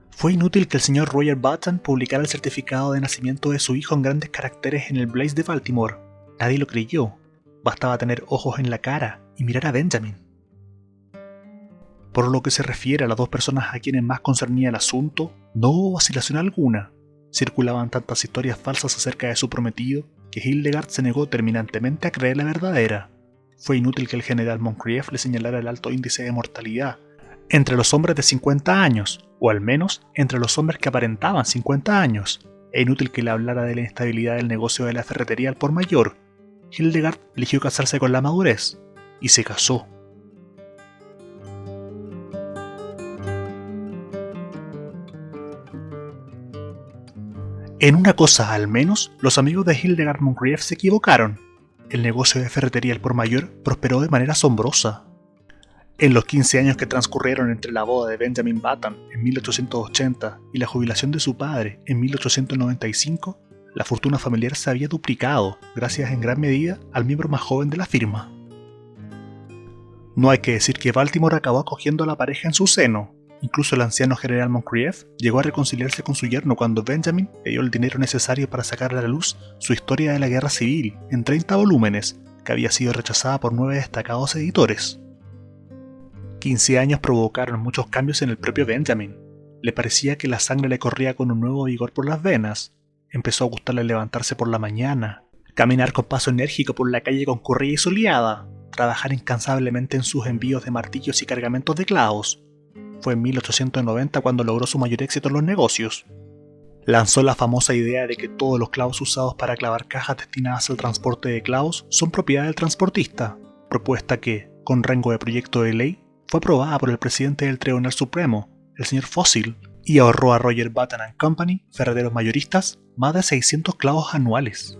[SPEAKER 1] Fue inútil que el señor Roger Button publicara el certificado de nacimiento de su hijo en grandes caracteres en el Blaze de Baltimore. Nadie lo creyó. Bastaba tener ojos en la cara y mirar a Benjamin. Por lo que se refiere a las dos personas a quienes más concernía el asunto, no hubo vacilación alguna. Circulaban tantas historias falsas acerca de su prometido que Hildegard se negó terminantemente a creer la verdadera. Fue inútil que el general Moncrief le señalara el alto índice de mortalidad entre los hombres de 50 años, o al menos entre los hombres que aparentaban 50 años, e inútil que le hablara de la inestabilidad del negocio de la ferretería al por mayor. Hildegard eligió casarse con la madurez, y se casó. En una cosa al menos, los amigos de Hildegard Moncrief se equivocaron. El negocio de ferretería al por mayor prosperó de manera asombrosa. En los 15 años que transcurrieron entre la boda de Benjamin Button en 1880 y la jubilación de su padre en 1895, la fortuna familiar se había duplicado, gracias en gran medida al miembro más joven de la firma. No hay que decir que Baltimore acabó acogiendo a la pareja en su seno. Incluso el anciano general Moncrief llegó a reconciliarse con su yerno cuando Benjamin le dio el dinero necesario para sacar a la luz su historia de la guerra civil en 30 volúmenes, que había sido rechazada por 9 destacados editores. 15 años provocaron muchos cambios en el propio Benjamin. Le parecía que la sangre le corría con un nuevo vigor por las venas. Empezó a gustarle levantarse por la mañana, caminar con paso enérgico por la calle concurrida y soleada, trabajar incansablemente en sus envíos de martillos y cargamentos de clavos. Fue en 1890 cuando logró su mayor éxito en los negocios. Lanzó la famosa idea de que todos los clavos usados para clavar cajas destinadas al transporte de clavos son propiedad del transportista, propuesta que, con rango de proyecto de ley, fue aprobada por el presidente del Tribunal Supremo, el señor Fossil, y ahorró a Roger Button & Company, ferreteros mayoristas, más de 600 clavos anuales.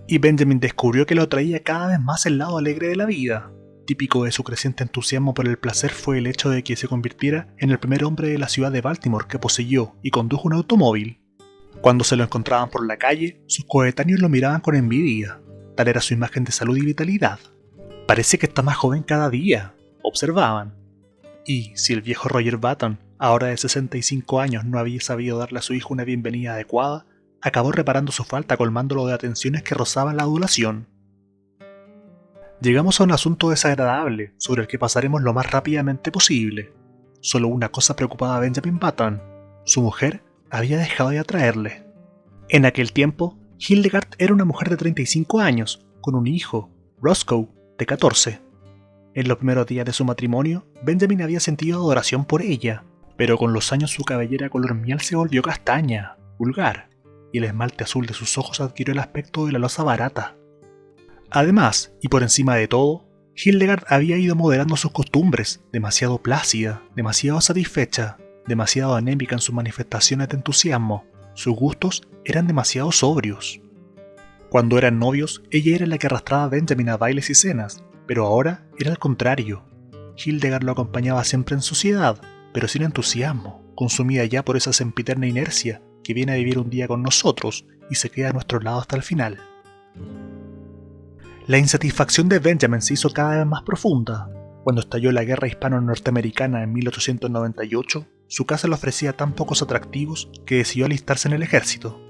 [SPEAKER 1] Y Benjamin descubrió que lo atraía cada vez más el lado alegre de la vida. Típico de su creciente entusiasmo por el placer fue el hecho de que se convirtiera en el primer hombre de la ciudad de Baltimore que poseyó y condujo un automóvil. Cuando se lo encontraban por la calle, sus coetáneos lo miraban con envidia. Tal era su imagen de salud y vitalidad. Parece que está más joven cada día, observaban. Y si el viejo Roger Button, ahora de 65 años, no había sabido darle a su hijo una bienvenida adecuada, acabó reparando su falta colmándolo de atenciones que rozaban la adulación. Llegamos a un asunto desagradable, sobre el que pasaremos lo más rápidamente posible. Solo una cosa preocupaba a Benjamin Button: su mujer había dejado de atraerle. En aquel tiempo, Hildegard era una mujer de 35 años, con un hijo, Roscoe, de 14. En los primeros días de su matrimonio, Benjamin había sentido adoración por ella, pero con los años su cabellera color miel se volvió castaña, vulgar, y el esmalte azul de sus ojos adquirió el aspecto de la loza barata. Además, y por encima de todo, Hildegard había ido moderando sus costumbres, demasiado plácida, demasiado satisfecha, demasiado anémica en sus manifestaciones de entusiasmo. Sus gustos eran demasiado sobrios. Cuando eran novios, ella era la que arrastraba a Benjamin a bailes y cenas, pero ahora era al contrario. Hildegard lo acompañaba siempre en sociedad, pero sin entusiasmo, consumida ya por esa sempiterna inercia que viene a vivir un día con nosotros y se queda a nuestro lado hasta el final. La insatisfacción de Benjamin se hizo cada vez más profunda. Cuando estalló la guerra hispano-norteamericana en 1898, su casa le ofrecía tan pocos atractivos que decidió alistarse en el ejército.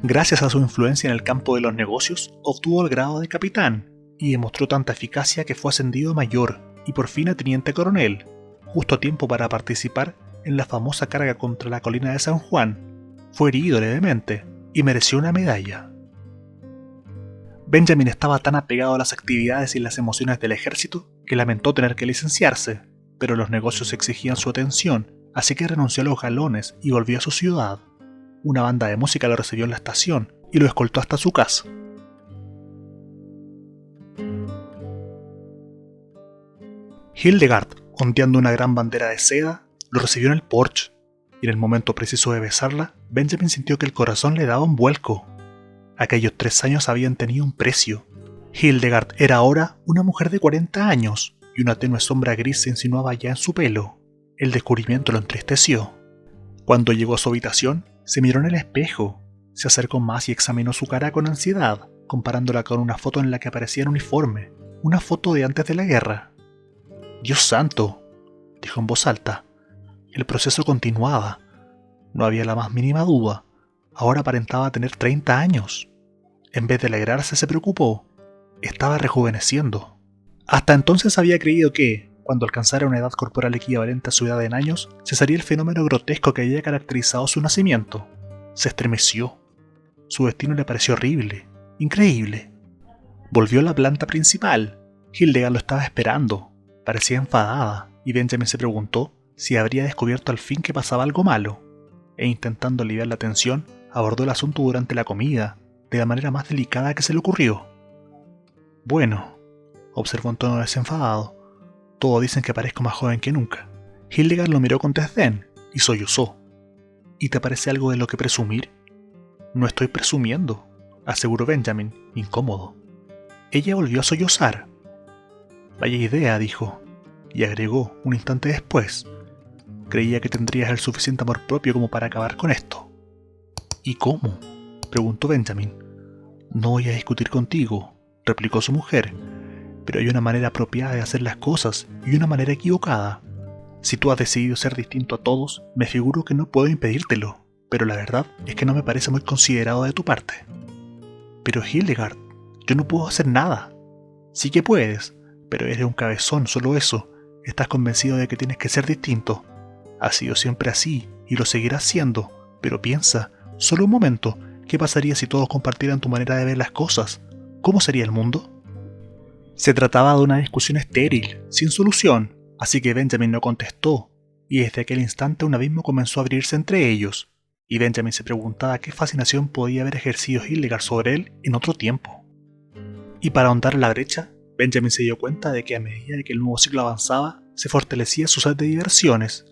[SPEAKER 1] Gracias a su influencia en el campo de los negocios, obtuvo el grado de capitán y demostró tanta eficacia que fue ascendido a mayor y por fin a teniente coronel, justo a tiempo para participar en la famosa carga contra la colina de San Juan. Fue herido levemente y mereció una medalla. Benjamin estaba tan apegado a las actividades y las emociones del ejército que lamentó tener que licenciarse, pero los negocios exigían su atención, así que renunció a los galones y volvió a su ciudad. Una banda de música lo recibió en la estación y lo escoltó hasta su casa. Hildegard, ondeando una gran bandera de seda, lo recibió en el porche, y en el momento preciso de besarla, Benjamin sintió que el corazón le daba un vuelco. Aquellos 3 años habían tenido un precio. Hildegard era ahora una mujer de 40 años y una tenue sombra gris se insinuaba ya en su pelo. El descubrimiento lo entristeció. Cuando llegó a su habitación, se miró en el espejo, se acercó más y examinó su cara con ansiedad, comparándola con una foto en la que aparecía en uniforme, una foto de antes de la guerra. «Dios santo», dijo en voz alta. El proceso continuaba. No había la más mínima duda. Ahora aparentaba tener 30 años. En vez de alegrarse, se preocupó. Estaba rejuveneciendo. Hasta entonces había creído que, cuando alcanzara una edad corporal equivalente a su edad en años, cesaría el fenómeno grotesco que había caracterizado su nacimiento. Se estremeció. Su destino le pareció horrible, increíble. Volvió a la planta principal. Hildegard lo estaba esperando. Parecía enfadada, y Benjamin se preguntó si habría descubierto al fin que pasaba algo malo. E intentando aliviar la tensión, abordó el asunto durante la comida, de la manera más delicada que se le ocurrió. «Bueno», observó en tono desenfadado, «todos dicen que parezco más joven que nunca». Hildegard lo miró con desdén y sollozó. «¿Y te parece algo de lo que presumir?» «No estoy presumiendo», aseguró Benjamin, incómodo. Ella volvió a sollozar. «Vaya idea», dijo, y agregó un instante después. «Creía que tendrías el suficiente amor propio como para acabar con esto». «¿Y cómo?», preguntó Benjamin. «No voy a discutir contigo», replicó su mujer, «pero hay una manera apropiada de hacer las cosas y una manera equivocada. Si tú has decidido ser distinto a todos, me figuro que no puedo impedírtelo, pero la verdad es que no me parece muy considerado de tu parte». «Pero Hildegard, yo no puedo hacer nada». «Sí que puedes, pero eres un cabezón, solo eso. Estás convencido de que tienes que ser distinto. Has sido siempre así y lo seguirás siendo, pero piensa, solo un momento, ¿qué pasaría si todos compartieran tu manera de ver las cosas? ¿Cómo sería el mundo?». Se trataba de una discusión estéril, sin solución, así que Benjamin no contestó, y desde aquel instante un abismo comenzó a abrirse entre ellos, y Benjamin se preguntaba qué fascinación podía haber ejercido Hildegard sobre él en otro tiempo. Y para ahondar la brecha, Benjamin se dio cuenta de que a medida que el nuevo siglo avanzaba, se fortalecía su sed de diversiones.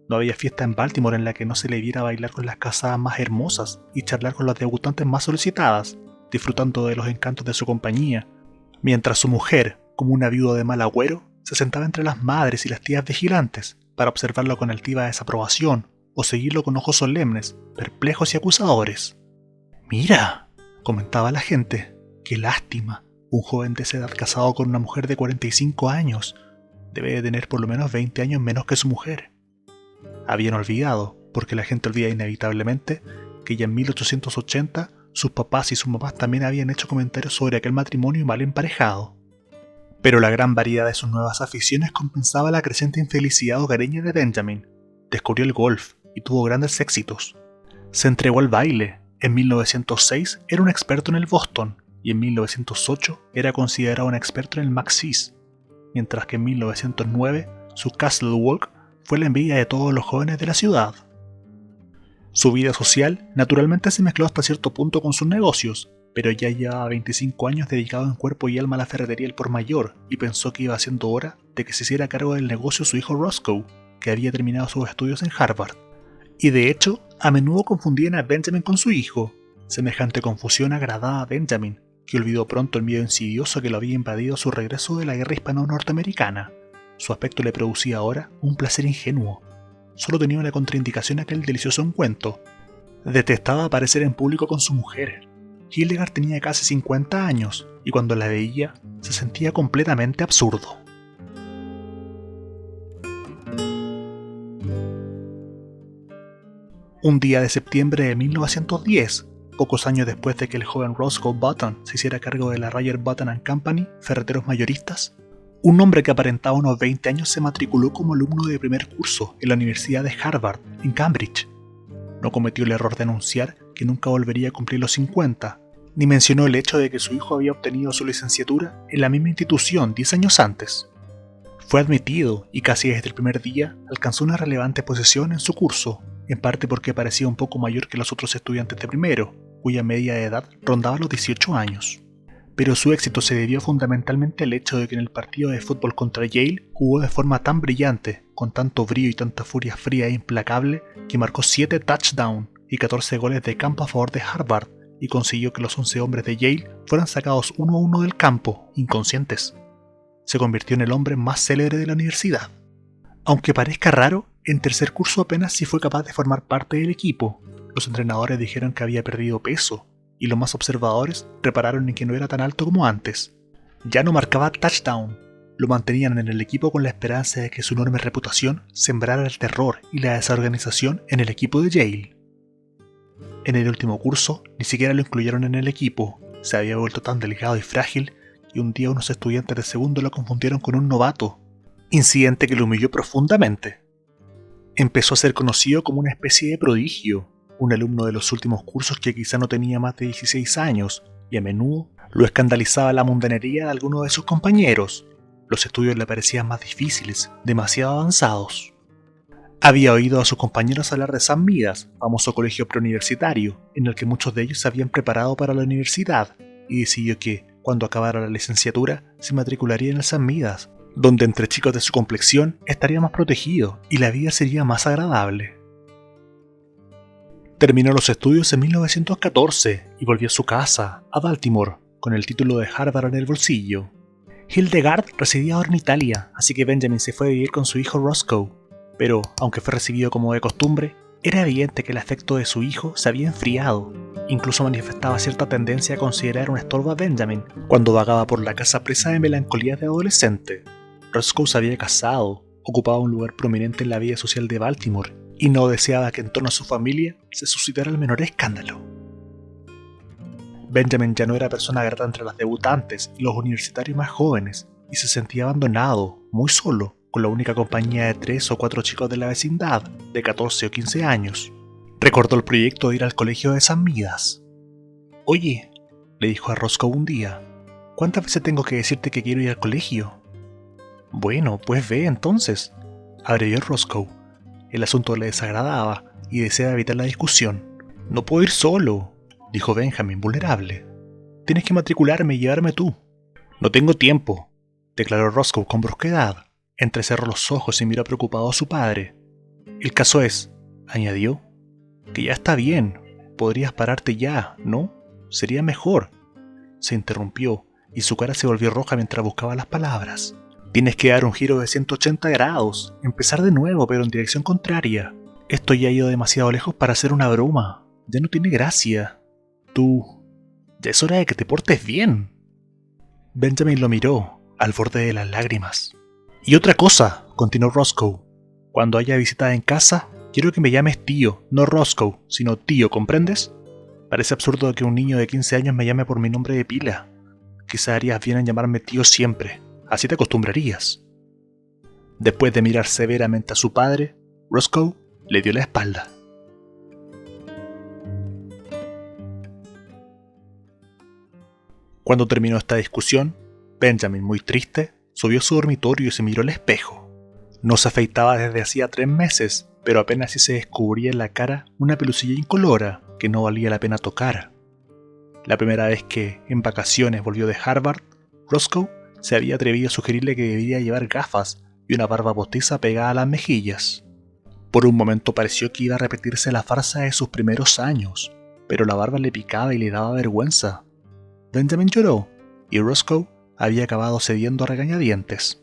[SPEAKER 1] No había fiesta en Baltimore en la que no se le viera bailar con las casadas más hermosas y charlar con las debutantes más solicitadas, disfrutando de los encantos de su compañía, mientras su mujer, como una viuda de mal agüero, se sentaba entre las madres y las tías vigilantes para observarlo con altiva desaprobación o seguirlo con ojos solemnes, perplejos y acusadores. «Mira», comentaba la gente, «qué lástima, un joven de esa edad casado con una mujer de 45 años, debe de tener por lo menos 20 años menos que su mujer». Habían olvidado, porque la gente olvida inevitablemente, que ya en 1880 sus papás y sus mamás también habían hecho comentarios sobre aquel matrimonio mal emparejado. Pero la gran variedad de sus nuevas aficiones compensaba la creciente infelicidad hogareña de Benjamin. Descubrió el golf y tuvo grandes éxitos. Se entregó al baile. En 1906 era un experto en el Boston y en 1908 era considerado un experto en el Maxis, mientras que en 1909 su Castle Walk fue la envidia de todos los jóvenes de la ciudad. Su vida social naturalmente se mezcló hasta cierto punto con sus negocios, pero ya llevaba 25 años dedicado en cuerpo y alma a la ferretería El Por Mayor y pensó que iba siendo hora de que se hiciera cargo del negocio su hijo Roscoe, que había terminado sus estudios en Harvard. Y de hecho, a menudo confundían a Benjamin con su hijo. Semejante confusión agradaba a Benjamin, que olvidó pronto el miedo insidioso que lo había invadido a su regreso de la guerra hispano-norteamericana. Su aspecto le producía ahora un placer ingenuo. Solo tenía una contraindicación aquel delicioso encuentro. Detestaba aparecer en público con su mujer. Hildegard tenía casi 50 años, y cuando la veía, se sentía completamente absurdo. Un día de septiembre de 1910, pocos años después de que el joven Roscoe Button se hiciera cargo de la Ryder Button & Company, ferreteros mayoristas, un hombre que aparentaba unos 20 años se matriculó como alumno de primer curso en la Universidad de Harvard, en Cambridge. No cometió el error de anunciar que nunca volvería a cumplir los 50, ni mencionó el hecho de que su hijo había obtenido su licenciatura en la misma institución 10 años antes. Fue admitido y casi desde el primer día alcanzó una relevante posición en su curso, en parte porque parecía un poco mayor que los otros estudiantes de primero, cuya media de edad rondaba los 18 años. Pero su éxito se debió fundamentalmente al hecho de que en el partido de fútbol contra Yale jugó de forma tan brillante, con tanto brío y tanta furia fría e implacable, que marcó 7 touchdowns y 14 goles de campo a favor de Harvard, y consiguió que los 11 hombres de Yale fueran sacados uno a uno del campo, inconscientes. Se convirtió en el hombre más célebre de la universidad. Aunque parezca raro, en tercer curso apenas sí fue capaz de formar parte del equipo. Los entrenadores dijeron que había perdido peso, y los más observadores repararon en que no era tan alto como antes. Ya no marcaba touchdown. Lo mantenían en el equipo con la esperanza de que su enorme reputación sembrara el terror y la desorganización en el equipo de Yale. En el último curso, ni siquiera lo incluyeron en el equipo. Se había vuelto tan delgado y frágil, y un día unos estudiantes de segundo lo confundieron con un novato, incidente que lo humilló profundamente. Empezó a ser conocido como una especie de prodigio, un alumno de los últimos cursos que quizá no tenía más de 16 años, y a menudo lo escandalizaba la mundanería de algunos de sus compañeros. Los estudios le parecían más difíciles, demasiado avanzados. Había oído a sus compañeros hablar de St. Midas, famoso colegio preuniversitario, en el que muchos de ellos se habían preparado para la universidad, y decidió que, cuando acabara la licenciatura, se matricularía en el St. Midas, donde entre chicos de su complexión estaría más protegido y la vida sería más agradable. Terminó los estudios en 1914 y volvió a su casa, a Baltimore, con el título de Harvard en el bolsillo. Hildegard residía ahora en Italia, así que Benjamin se fue a vivir con su hijo Roscoe. Pero, aunque fue recibido como de costumbre, era evidente que el afecto de su hijo se había enfriado. Incluso manifestaba cierta tendencia a considerar un estorbo a Benjamin cuando vagaba por la casa presa de melancolía de adolescente. Roscoe se había casado, ocupaba un lugar prominente en la vida social de Baltimore y no deseaba que en torno a su familia se suscitara el menor escándalo. Benjamin ya no era persona grata entre las debutantes y los universitarios más jóvenes y se sentía abandonado, muy solo, con la única compañía de 3 o 4 chicos de la vecindad, de 14 o 15 años. Recordó el proyecto de ir al colegio de St. Midas. «Oye», le dijo a Roscoe un día, «¿cuántas veces tengo que decirte que quiero ir al colegio?» «Bueno, pues ve entonces», abrevió Roscoe. El asunto le desagradaba y deseaba evitar la discusión. «No puedo ir solo», dijo Benjamin, vulnerable. «Tienes que matricularme y llevarme tú». «No tengo tiempo», declaró Roscoe con brusquedad. Entrecerró los ojos y miró preocupado a su padre. «El caso es», añadió, «que ya está bien. Podrías pararte ya, ¿no? Sería mejor». Se interrumpió y su cara se volvió roja mientras buscaba las palabras. «Tienes que dar un giro de 180 grados, empezar de nuevo pero en dirección contraria. Esto ya ha ido demasiado lejos para ser una broma. Ya no tiene gracia. Tú... ya es hora de que te portes bien». Benjamin lo miró, al borde de las lágrimas. «Y otra cosa», continuó Roscoe, «cuando haya visita en casa, quiero que me llames tío, no Roscoe, sino tío, ¿comprendes? Parece absurdo que un niño de 15 años me llame por mi nombre de pila. Quizá harías bien en llamarme tío siempre, así te acostumbrarías». Después de mirar severamente a su padre, Roscoe le dio la espalda. Cuando terminó esta discusión, Benjamin, muy triste, subió a su dormitorio y se miró al espejo. No se afeitaba desde hacía 3 meses, pero apenas si se descubría en la cara una pelusilla incolora que no valía la pena tocar. La primera vez que, en vacaciones, volvió de Harvard, Roscoe se había atrevido a sugerirle que debía llevar gafas y una barba postiza pegada a las mejillas. Por un momento pareció que iba a repetirse la farsa de sus primeros años, pero la barba le picaba y le daba vergüenza. Benjamin lloró, y Roscoe había acabado cediendo a regañadientes.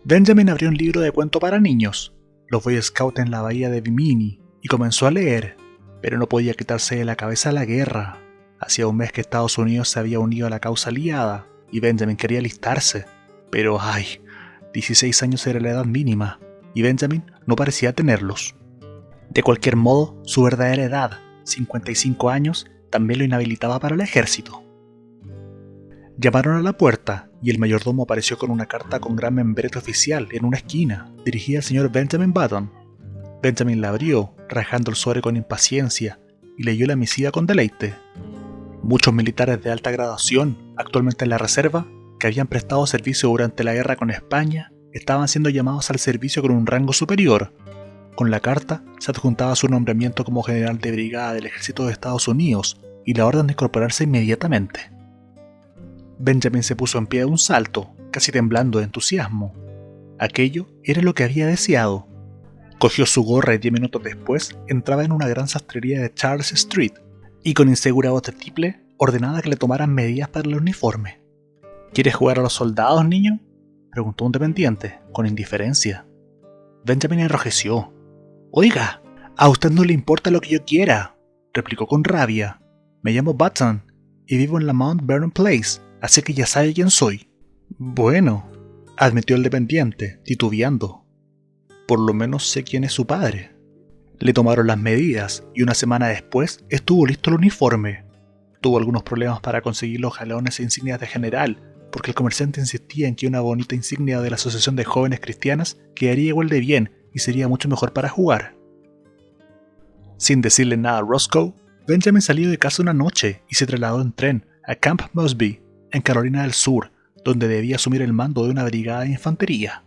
[SPEAKER 1] Benjamin abrió un libro de cuento para niños, Los Boy Scouts en la bahía de Bimini, y comenzó a leer, pero no podía quitarse de la cabeza la guerra. Hacía un mes que Estados Unidos se había unido a la causa aliada, y Benjamin quería alistarse, pero 16 años era la edad mínima, y Benjamin no parecía tenerlos. De cualquier modo, su verdadera edad, 55 años, también lo inhabilitaba para el ejército. Llamaron a la puerta y el mayordomo apareció con una carta con gran membrete oficial en una esquina, dirigida al señor Benjamin Button. Benjamin la abrió, rajando el sobre con impaciencia, y leyó la misiva con deleite. Muchos militares de alta graduación, actualmente en la reserva, que habían prestado servicio durante la guerra con España, estaban siendo llamados al servicio con un rango superior. Con la carta se adjuntaba su nombramiento como general de brigada del ejército de Estados Unidos y la orden de incorporarse inmediatamente. Benjamin se puso en pie de un salto, casi temblando de entusiasmo. Aquello era lo que había deseado. Cogió su gorra y 10 minutos después entraba en una gran sastrería de Charles Street y con insegura voz de tiple ordenaba que le tomaran medidas para el uniforme. ¿Quieres jugar a los soldados, niño?, preguntó un dependiente, con indiferencia. Benjamin enrojeció. «Oiga, a usted no le importa lo que yo quiera», replicó con rabia. «Me llamo Button y vivo en la Mount Vernon Place, así que ya sabe quién soy». «Bueno», admitió el dependiente, titubeando. «Por lo menos sé quién es su padre». Le tomaron las medidas y una semana después estuvo listo el uniforme. Tuvo algunos problemas para conseguir los galones e insignias de general, porque el comerciante insistía en que una bonita insignia de la Asociación de Jóvenes Cristianas quedaría igual de bien y sería mucho mejor para jugar. Sin decirle nada a Roscoe, Benjamin salió de casa una noche y se trasladó en tren a Camp Mosby, en Carolina del Sur, donde debía asumir el mando de una brigada de infantería.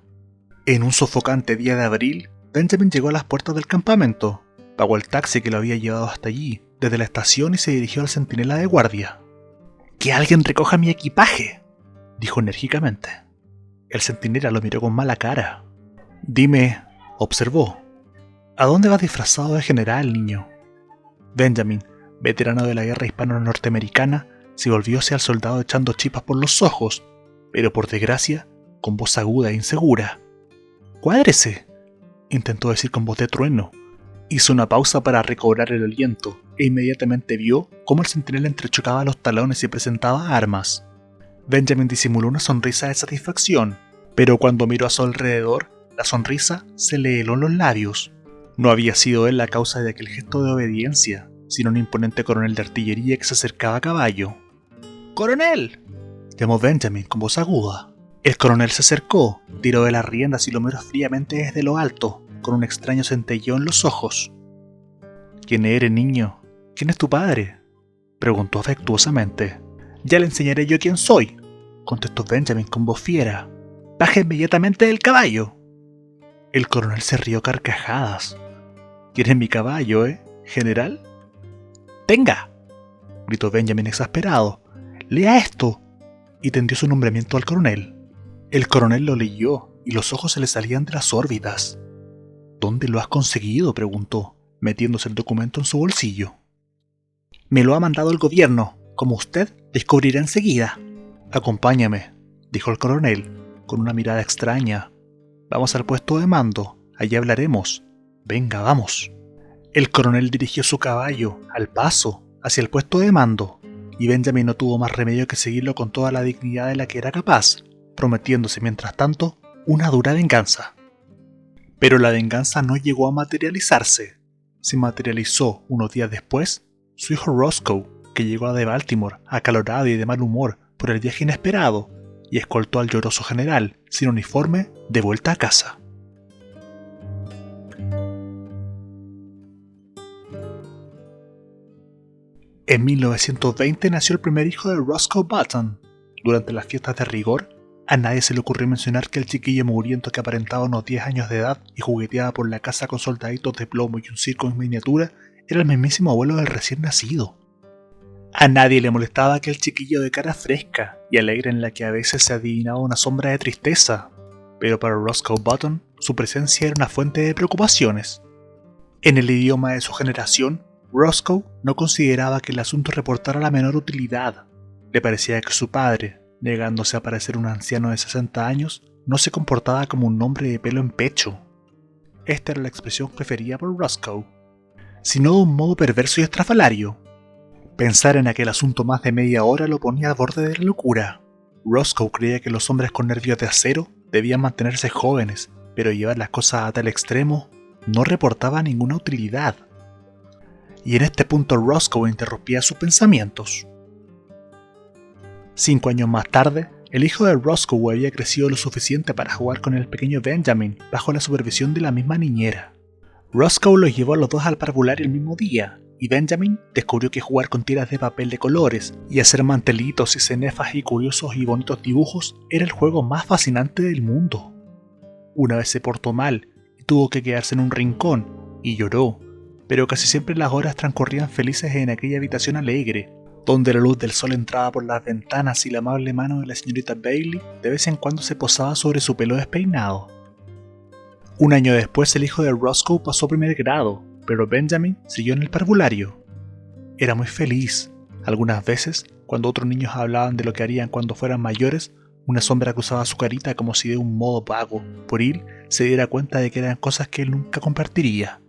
[SPEAKER 1] En un sofocante día de abril, Benjamin llegó a las puertas del campamento, pagó el taxi que lo había llevado hasta allí, desde la estación, y se dirigió al centinela de guardia. «¡Que alguien recoja mi equipaje!», dijo enérgicamente. El centinela lo miró con mala cara. «Dime», observó, «¿a dónde vas disfrazado de general, niño?». Benjamin, veterano de la guerra hispano-norteamericana, se volvió hacia el soldado echando chispas por los ojos, pero por desgracia, con voz aguda e insegura. «¡Cuádrese!», intentó decir con voz de trueno. Hizo una pausa para recobrar el aliento e inmediatamente vio cómo el centinela entrechocaba los talones y presentaba armas. Benjamin disimuló una sonrisa de satisfacción, pero cuando miró a su alrededor, la sonrisa se le heló en los labios. No había sido él la causa de aquel gesto de obediencia, sino un imponente coronel de artillería que se acercaba a caballo. «¡Coronel!», llamó Benjamin con voz aguda. El coronel se acercó, tiró de las riendas y lo miró fríamente desde lo alto, con un extraño centelleo en los ojos. «¿Quién eres, niño? ¿Quién es tu padre?», preguntó afectuosamente. «Ya le enseñaré yo quién soy», contestó Benjamin con voz fiera. «Baja inmediatamente del caballo». El coronel se rió a carcajadas. «¿Quieres mi caballo, general?». «Tenga», gritó Benjamin exasperado. «Lea esto», y tendió su nombramiento al coronel. El coronel lo leyó y los ojos se le salían de las órbitas. «¿Dónde lo has conseguido?», preguntó, metiéndose el documento en su bolsillo. «Me lo ha mandado el gobierno, como usted descubrirá enseguida». «Acompáñame», dijo el coronel, con una mirada extraña. «Vamos al puesto de mando, allí hablaremos. Venga, vamos». El coronel dirigió su caballo, al paso, hacia el puesto de mando, y Benjamin no tuvo más remedio que seguirlo con toda la dignidad de la que era capaz, prometiéndose mientras tanto una dura venganza. Pero la venganza no llegó a materializarse. Se materializó unos días después su hijo Roscoe, que llegó de Baltimore acalorado y de mal humor por el viaje inesperado, y escoltó al lloroso general, sin uniforme, de vuelta a casa. En 1920 nació el primer hijo de Roscoe Button. Durante las fiestas de rigor, a nadie se le ocurrió mencionar que el chiquillo mugriento que aparentaba unos 10 años de edad y jugueteaba por la casa con soldaditos de plomo y un circo en miniatura era el mismísimo abuelo del recién nacido. A nadie le molestaba aquel chiquillo de cara fresca y alegre en la que a veces se adivinaba una sombra de tristeza, pero para Roscoe Button su presencia era una fuente de preocupaciones. En el idioma de su generación, Roscoe no consideraba que el asunto reportara la menor utilidad. Le parecía que su padre, negándose a parecer un anciano de 60 años, no se comportaba como un hombre de pelo en pecho. Esta era la expresión preferida por Roscoe, sino de un modo perverso y estrafalario. Pensar en aquel asunto más de media hora lo ponía al borde de la locura. Roscoe creía que los hombres con nervios de acero debían mantenerse jóvenes, pero llevar las cosas a tal extremo no reportaba ninguna utilidad. Y en este punto Roscoe interrumpía sus pensamientos. 5 años más tarde, el hijo de Roscoe había crecido lo suficiente para jugar con el pequeño Benjamin bajo la supervisión de la misma niñera. Roscoe los llevó a los dos al parvulario el mismo día, y Benjamin descubrió que jugar con tiras de papel de colores y hacer mantelitos y cenefas y curiosos y bonitos dibujos era el juego más fascinante del mundo. Una vez se portó mal y tuvo que quedarse en un rincón y lloró, pero casi siempre las horas transcurrían felices en aquella habitación alegre, donde la luz del sol entraba por las ventanas y la amable mano de la señorita Bailey de vez en cuando se posaba sobre su pelo despeinado. Un año después el hijo de Roscoe pasó primer grado, pero Benjamin siguió en el parvulario. Era muy feliz. Algunas veces, cuando otros niños hablaban de lo que harían cuando fueran mayores, una sombra acusaba su carita como si de un modo vago, por él, se diera cuenta de que eran cosas que él nunca compartiría.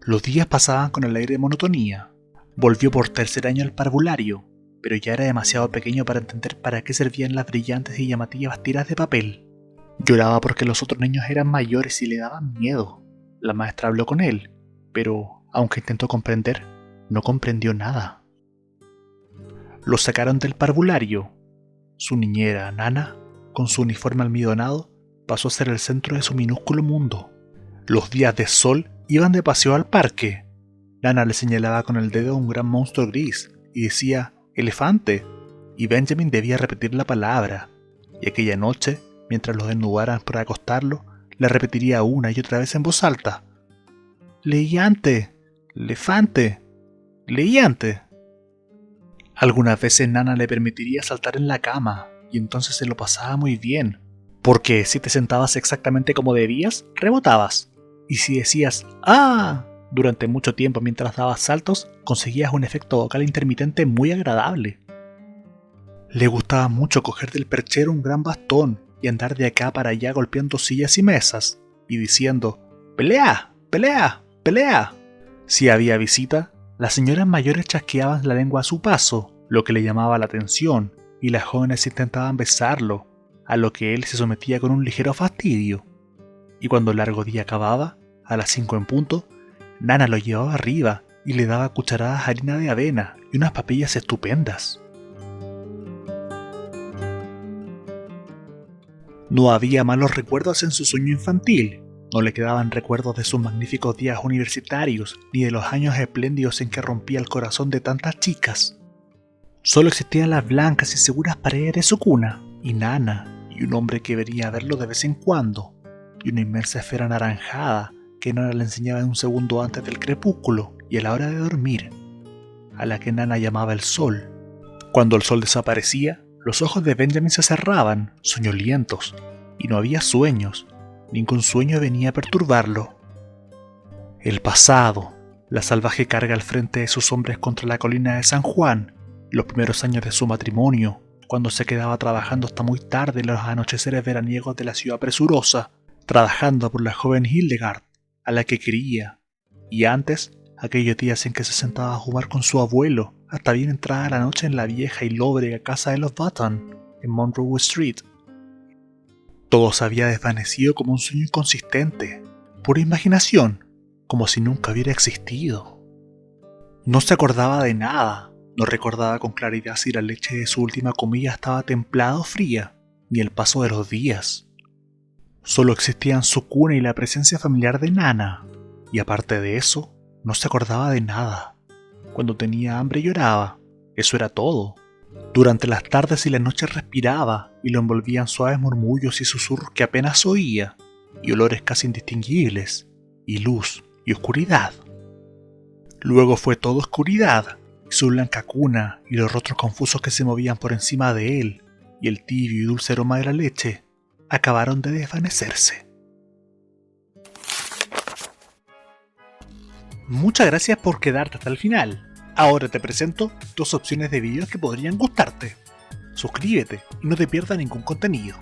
[SPEAKER 1] Los días pasaban con el aire de monotonía. Volvió por tercer año al parvulario, pero ya era demasiado pequeño para entender para qué servían las brillantes y llamativas tiras de papel. Lloraba porque los otros niños eran mayores y le daban miedo. La maestra habló con él, pero, aunque intentó comprender, no comprendió nada. Lo sacaron del parvulario. Su niñera, Nana, con su uniforme almidonado, pasó a ser el centro de su minúsculo mundo. Los días de sol iban de paseo al parque. Nana le señalaba con el dedo a un gran monstruo gris y decía «elefante», y Benjamin debía repetir la palabra, y aquella noche, mientras los desnudaran para acostarlo, le repetiría una y otra vez en voz alta «Leiante, elefante, leiante». Algunas veces Nana le permitiría saltar en la cama, y entonces se lo pasaba muy bien, porque si te sentabas exactamente como debías, rebotabas, y si decías «¡Ah!» durante mucho tiempo mientras dabas saltos, conseguías un efecto vocal intermitente muy agradable. Le gustaba mucho coger del perchero un gran bastón y andar de acá para allá golpeando sillas y mesas, y diciendo «¡Pelea! ¡Pelea! ¡Pelea!». Si había visita, las señoras mayores chasqueaban la lengua a su paso, lo que le llamaba la atención, y las jóvenes intentaban besarlo, a lo que él se sometía con un ligero fastidio. Y cuando el largo día acababa, a las 5 en punto, Nana lo llevaba arriba y le daba cucharadas de harina de avena y unas papillas estupendas. No había malos recuerdos en su sueño infantil. No le quedaban recuerdos de sus magníficos días universitarios ni de los años espléndidos en que rompía el corazón de tantas chicas. Solo existían las blancas y seguras paredes de su cuna, y Nana, y un hombre que venía a verlo de vez en cuando, y una inmensa esfera anaranjada que Nana le enseñaba un segundo antes del crepúsculo y a la hora de dormir, a la que Nana llamaba el sol. Cuando el sol desaparecía, los ojos de Benjamin se cerraban, soñolientos, y no había sueños. Ningún sueño venía a perturbarlo. El pasado, la salvaje carga al frente de sus hombres contra la colina de San Juan, los primeros años de su matrimonio, cuando se quedaba trabajando hasta muy tarde en los anocheceres veraniegos de la ciudad presurosa, trabajando por la joven Hildegard, a la que quería, y antes, aquellos días en que se sentaba a jugar con su abuelo, hasta bien entrada la noche en la vieja y lóbrega casa de los Button, en Monroe Street. Todo se había desvanecido como un sueño inconsistente, pura imaginación, como si nunca hubiera existido. No se acordaba de nada, no recordaba con claridad si la leche de su última comida estaba templada o fría, ni el paso de los días. Solo existían su cuna y la presencia familiar de Nana, y aparte de eso, no se acordaba de nada. Cuando tenía hambre lloraba, eso era todo. Durante las tardes y las noches respiraba y lo envolvían suaves murmullos y susurros que apenas oía, y olores casi indistinguibles, y luz y oscuridad. Luego fue todo oscuridad, y su blanca cuna y los rostros confusos que se movían por encima de él, y el tibio y dulce aroma de la leche, acabaron de desvanecerse. Muchas gracias por quedarte hasta el final. Ahora te presento 2 opciones de videos que podrían gustarte. Suscríbete y no te pierdas ningún contenido.